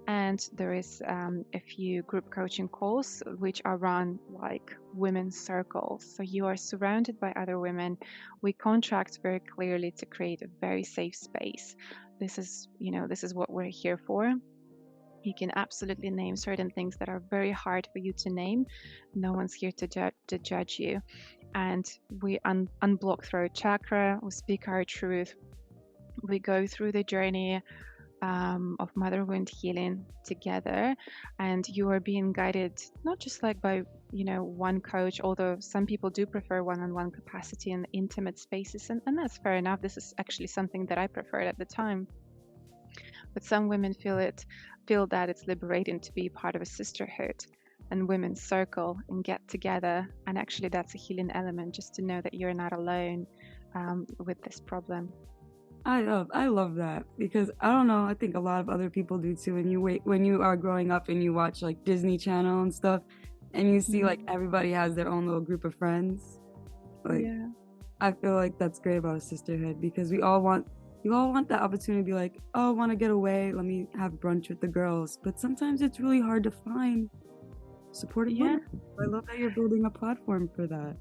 and there is a few group coaching calls which are run like women's circles. So you are surrounded by other women. We contract very clearly to create a very safe space. This is what we're here for. You can absolutely name certain things that are very hard for you to name. No one's here to judge you. And we unblock throat chakra, we speak our truth, we go through the journey of mother wound healing together, and you are being guided not just like by one coach, although some people do prefer one-on-one capacity in intimate spaces, and that's fair enough. This is actually something that I preferred at the time, but some women feel that it's liberating to be part of a sisterhood and women's circle and get together, and actually that's a healing element, just to know that you're not alone with this problem. I love that, because I don't know, I think a lot of other people do too. When you are growing up and you watch like Disney Channel and stuff, and you see like everybody has their own little group of friends, like Yeah. I feel like that's great about a sisterhood, because you all want that opportunity to be like, oh, I want to get away, let me have brunch with the girls. But sometimes it's really hard to find supportive women. I love that you're building a platform for that.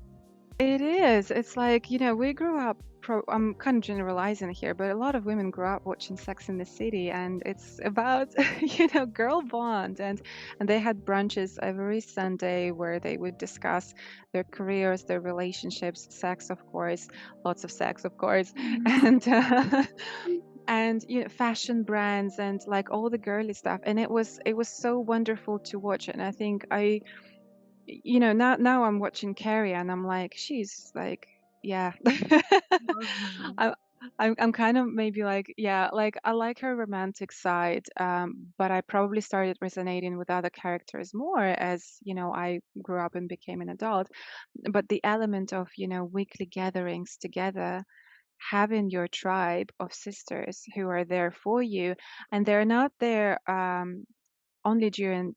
It is. It's like, we grew up, I'm kind of generalizing here, but a lot of women grew up watching Sex in the City, and it's about, girl bond. And they had brunches every Sunday where they would discuss their careers, their relationships, sex, of course, lots of sex, of course, and, and fashion brands and like all the girly stuff. And it was so wonderful to watch. And I think now I'm watching Carrie and I'm like, she's like, yeah. I, I'm kind of maybe like, yeah, like I like her romantic side, but I probably started resonating with other characters more as, I grew up and became an adult. But the element of, weekly gatherings together, having your tribe of sisters who are there for you, and they're not there only during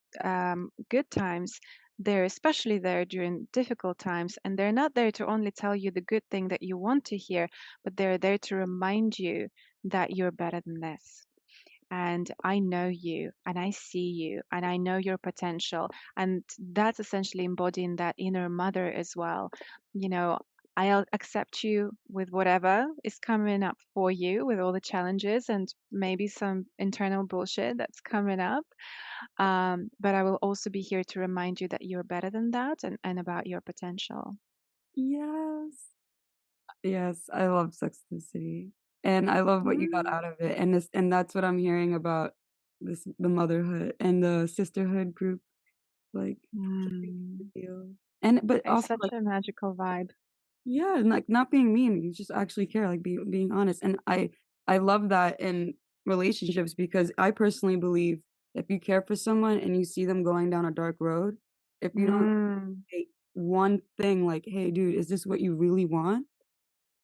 good times. They're especially there during difficult times, and they're not there to only tell you the good thing that you want to hear, but they're there to remind you that you're better than this. And I know you, and I see you, and I know your potential. And that's essentially embodying that inner mother as well. I'll accept you with whatever is coming up for you, with all the challenges and maybe some internal bullshit that's coming up. But I will also be here to remind you that you're better than that, and about your potential. Yes. Yes, I love Sex and the City, and I love what you got Mm. out of it, and that's what I'm hearing about the motherhood and the sisterhood group, like, such a Mm. big deal. And but It's also, such like, a magical vibe. yeah, and, like, not being mean, you just actually care, like, being honest, and I love that in relationships, because I personally believe if you care for someone and you see them going down a dark road, if you don't Mm. say one thing like, "Hey, dude, is this what you really want?"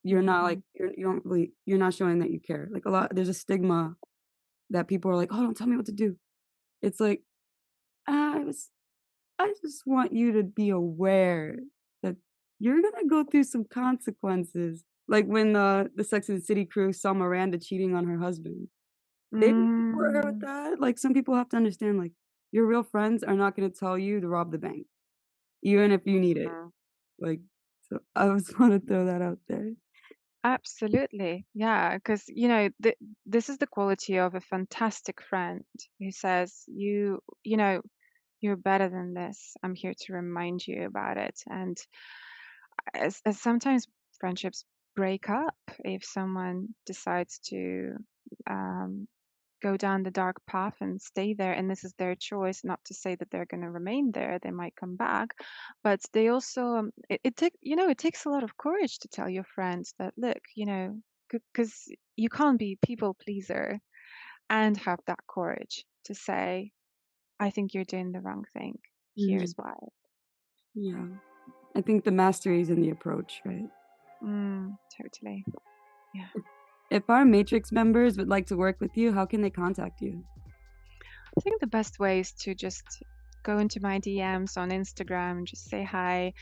You're not, Mhm. like, you don't really, you're not showing that you care. Like, there's a stigma that people are like, "Oh, don't tell me what to do." It's like, I was I just want you to be aware that you're gonna go through some consequences. Like when the Sex and the City crew saw Miranda cheating on her husband. They didn't support her with Mm. that. Like, some people have to understand, like, your real friends are not gonna tell you to rob the bank, even if you need it. Mhm. Like, so I just wanna throw that out there. Absolutely. Yeah, because this is the quality of a fantastic friend who says, you're better than this. I'm here to remind you about it. And as sometimes friendships break up if someone decides to um, go down the dark path and stay there, and this is their choice. Not to say that they're going to remain there, they might come back, but they also it takes a lot of courage to tell your friends that, look, because you can't be people pleaser and have that courage to say, I think you're doing the wrong thing, Mhm. here's why. Yeah. I think the mastery is in the approach, right? Totally. Yeah. If our Matrix members would like to work with you, how can they contact you? I think the best way is to just go into my DMs on Instagram, just say hi.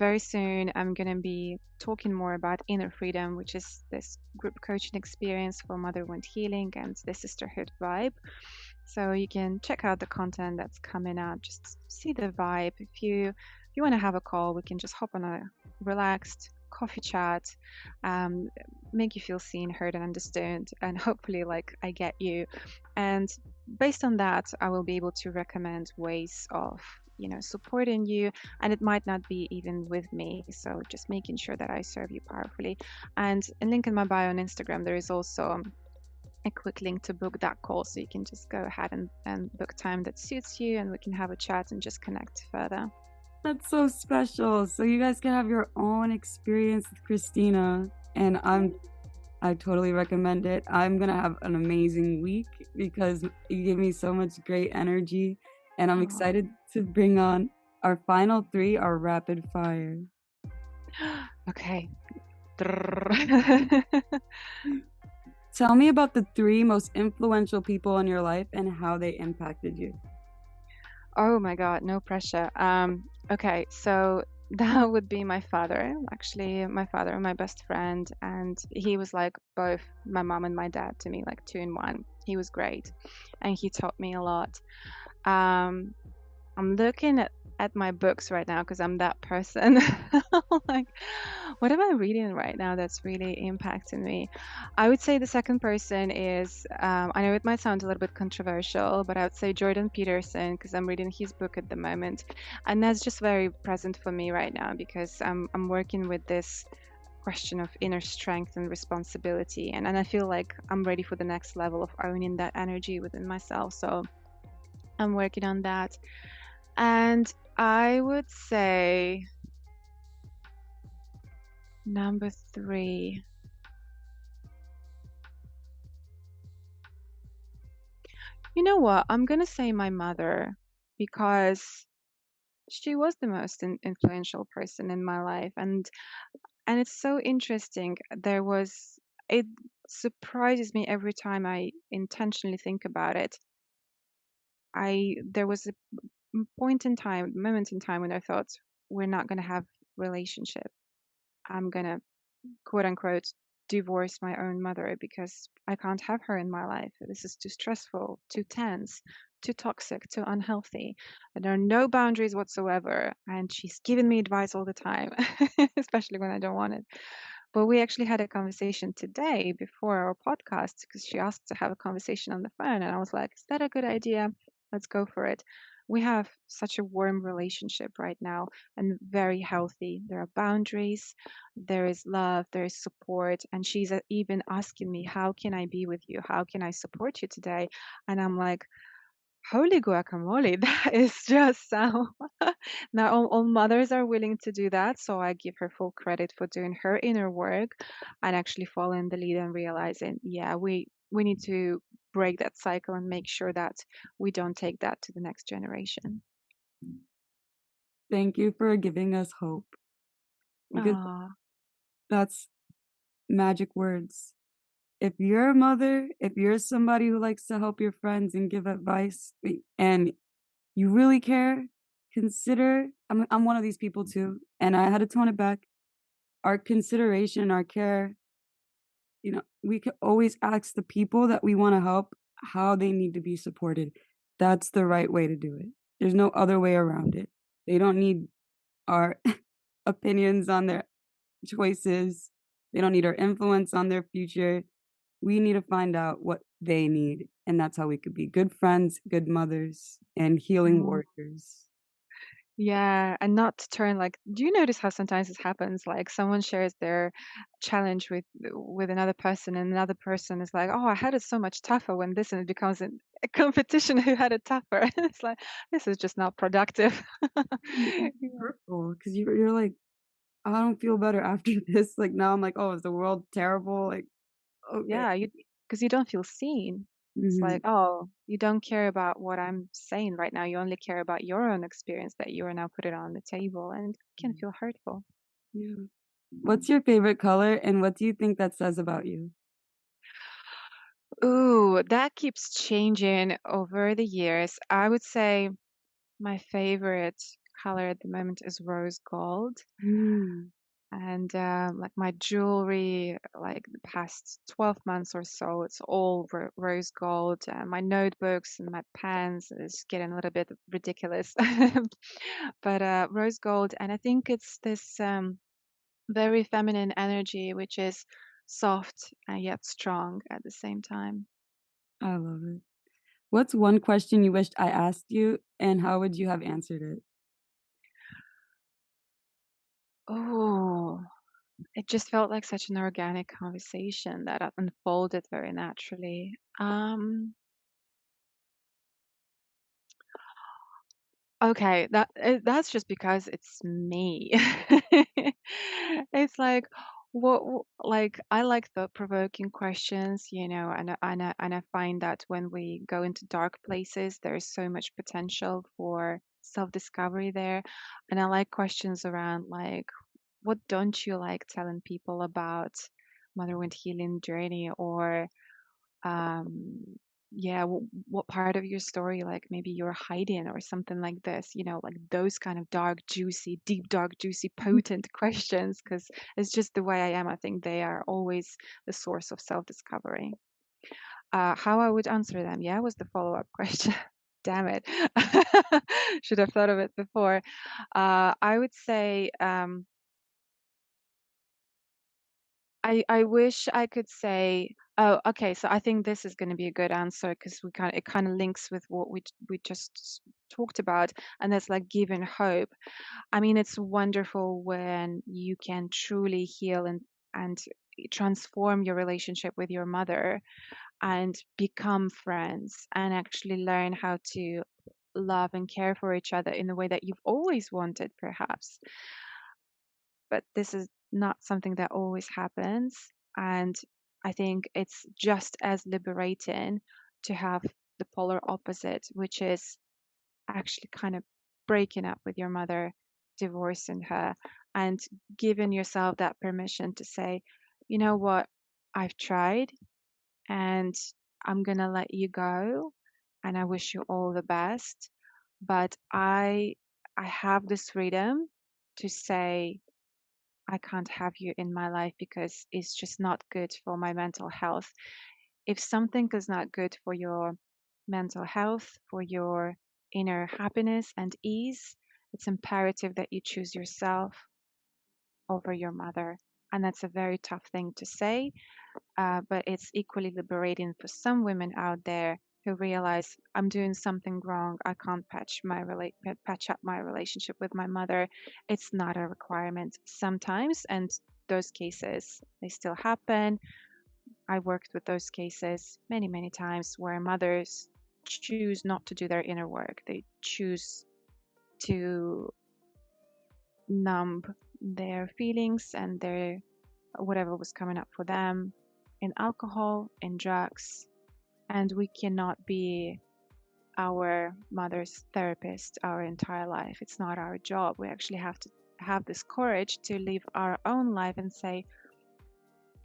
Very soon, I'm going to be talking more about inner freedom, which is this group coaching experience for motherhood healing and the sisterhood vibe. So you can check out the content that's coming up. Just see the vibe. If you want to have a call, we can just hop on a relaxed coffee chat, um, make you feel seen, heard, and understood, and hopefully, like, I get you. And based on that, I will be able to recommend ways of supporting you, and it might not be even with me, so just making sure that I serve you powerfully. And in link in my bio on Instagram, there is also a quick link to book that call, so you can just go ahead and book time that suits you, and we can have a chat and just connect further. That's so special. So you guys can have your own experience with Kristina, and I totally recommend it. I'm gonna have an amazing week because you give me so much great energy, and I'm Oh. excited to bring on our final three, our rapid fire. Okay. Tell me about the three most influential people in your life and how they impacted you. Oh my God, no pressure. Okay, so that would be my father. Actually, my father, my best friend, and he was like both my mom and my dad to me, like two in one. He was great, and he taught me a lot. Um, I'm looking at my books right now because I'm that person. Like, what am I reading right now that's really impacting me? I would say the second person is, I know it might sound a little bit controversial, but I would say Jordan Peterson because I'm reading his book at the moment. And that's just very present for me right now because I'm working with this question of inner strength and responsibility. And I feel like I'm ready for the next level of owning that energy within myself. So I'm working on that. And I would say number three. You know what? I'm gonna say my mother because she was the most influential person in my life, and it's so interesting. It surprises me every time I intentionally think about it. I There was a moment in time when I thought we're not gonna have relationship. I'm gonna quote unquote divorce my own mother because I can't have her in my life. This is too stressful, too tense, too toxic, too unhealthy. And there are no boundaries whatsoever. And she's giving me advice all the time, especially when I don't want it. But we actually had a conversation today before our podcast because she asked to have a conversation on the phone. And I was like, is that a good idea? Let's go for it. We have such a warm relationship right now and very healthy. There are boundaries, there is love, there is support. And she's even asking me, how can I be with you? How can I support you today? And I'm like, holy guacamole, that is just so. Now, all mothers are willing to do that. So I give her full credit for doing her inner work and actually following the lead and realizing, yeah, we need to break that cycle and make sure that we don't take that to the next generation. Thank you for giving us hope because Ah, that's magic words. If you're a mother, if you're somebody who likes to help your friends and give advice and you really care, consider I'm one of these people too, and I had to tone it back. Our consideration, our care, we could always ask the people that we want to help how they need to be supported. That's the right way to do it. There's no other way around it. They don't need our opinions on their choices. They don't need our influence on their future. We need to find out what they need. And that's how we could be good friends, good mothers, and healing mm, warriors. Yeah, and not to turn like, do you notice how sometimes this happens? Like someone shares their challenge with another person, and another person is like, "Oh, I had it so much tougher when this," and it becomes a competition who had it tougher. It's like this is just not productive. It's hurtful because you're like, "I don't feel better after this." Like, now I'm like, "Oh, is the world terrible?" Like, okay. Yeah, you because you don't feel seen. It's like, Mhm. oh, you don't care about what I'm saying right now. You only care about your own experience that you are now putting on the table, and it can feel hurtful. Yeah. What's your favorite color, and what do you think that says about you? Ooh, that keeps changing over the years. I would say my favorite color at the moment is rose gold. Mm, And like my jewelry, like the past 12 months or so, it's all rose gold. My notebooks and my pens is getting a little bit ridiculous, but rose gold. And I think it's this very feminine energy, which is soft and yet strong at the same time. I love it. What's one question you wished I asked you, and how would you have answered it? Oh, it just felt like such an organic conversation that unfolded very naturally. Okay, that's just because it's me. It's like like I like the provoking questions, and I find that when we go into dark places, there's so much potential for self-discovery there. And I like questions around like, what don't you like telling people about motherhood healing journey, or um yeah, what part of your story like maybe you're hiding or something like this, like those kind of dark juicy deep dark juicy potent questions, because it's just the way I am. I think they are always the source of self-discovery. How I would answer them, yeah, was the follow-up question. Damn it. Should have thought of it before. I would say I wish I could say, oh, okay, so I think this is going to be a good answer because it kind of links with what we just talked about, and that's like giving hope. I mean, it's wonderful when you can truly heal and transform your relationship with your mother and become friends and actually learn how to love and care for each other in the way that you've always wanted, perhaps. But this is not something that always happens. And I think it's just as liberating to have the polar opposite, which is actually kind of breaking up with your mother, divorcing her, and giving yourself that permission to say, you know what, I've tried and I'm going to let you go. And I wish you all the best. But I have this freedom to say, I can't have you in my life because it's just not good for my mental health. If something is not good for your mental health, for your inner happiness and ease, it's imperative that you choose yourself over your mother. And that's a very tough thing to say, but it's equally liberating for some women out there who realize I'm doing something wrong. I can't patch up my relationship with my mother. It's not a requirement sometimes, and those cases they still happen. I worked with those cases many, many times where mothers choose not to do their inner work. They choose to numb their feelings and their whatever was coming up for them in alcohol, in drugs, and we cannot be our mother's therapist our entire life. It's not our job. We actually have to have this courage to live our own life and say,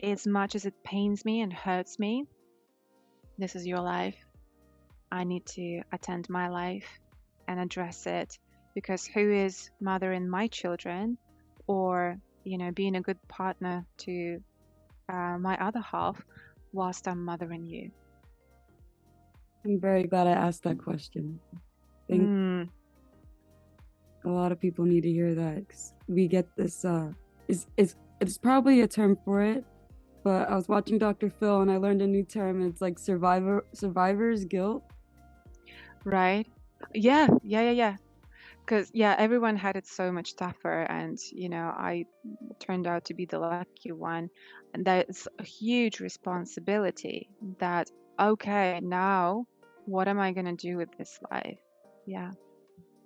as much as it pains me and hurts me, this is your life. I need to attend my life and address it, because who is mothering my children, or being a good partner to my other half whilst I'm mothering you? I'm very glad I asked that question. I think Mm, a lot of people need to hear that 'cause we get this, it's probably a term for it, but I was watching Dr. Phil and I learned a new term, and it's like survivor's guilt. right. Yeah, yeah, yeah, yeah. because everyone had it so much tougher, and I turned out to be the lucky one, and that's a huge responsibility. That okay, now what am I gonna do with this life? Yeah.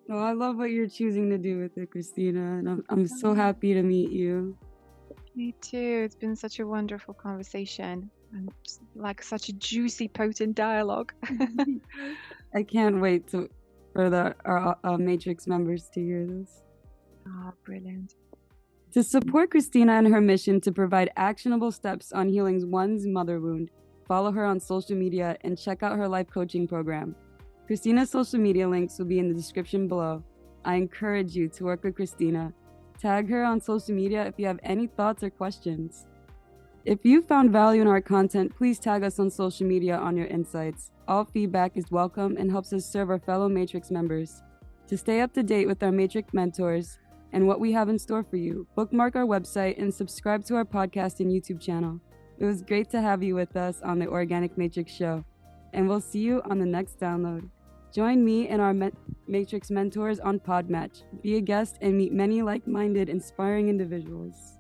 Oh, I love what you're choosing to do with it, Kristina, and I'm so happy to meet you. Me too. It's been such a wonderful conversation and like such a juicy, potent dialogue. I can't wait for our Matrix members to hear this. Oh, brilliant. To support Kristina in her mission to provide actionable steps on healing one's mother wound, follow her on social media and check out her life coaching program. Kristina's social media links will be in the description below. I encourage you to work with Kristina. Tag her on social media if you have any thoughts or questions. If you found value in our content, please tag us on social media on your insights. All feedback is welcome and helps us serve our fellow Matrix members. To stay up to date with our Matrix mentors and what we have in store for you, bookmark our website and subscribe to our podcast and YouTube channel. It was great to have you with us on the Organic Matrix Show, and we'll see you on the next download. Join me and our Matrix mentors on Podmatch. Be a guest and meet many like-minded, inspiring individuals.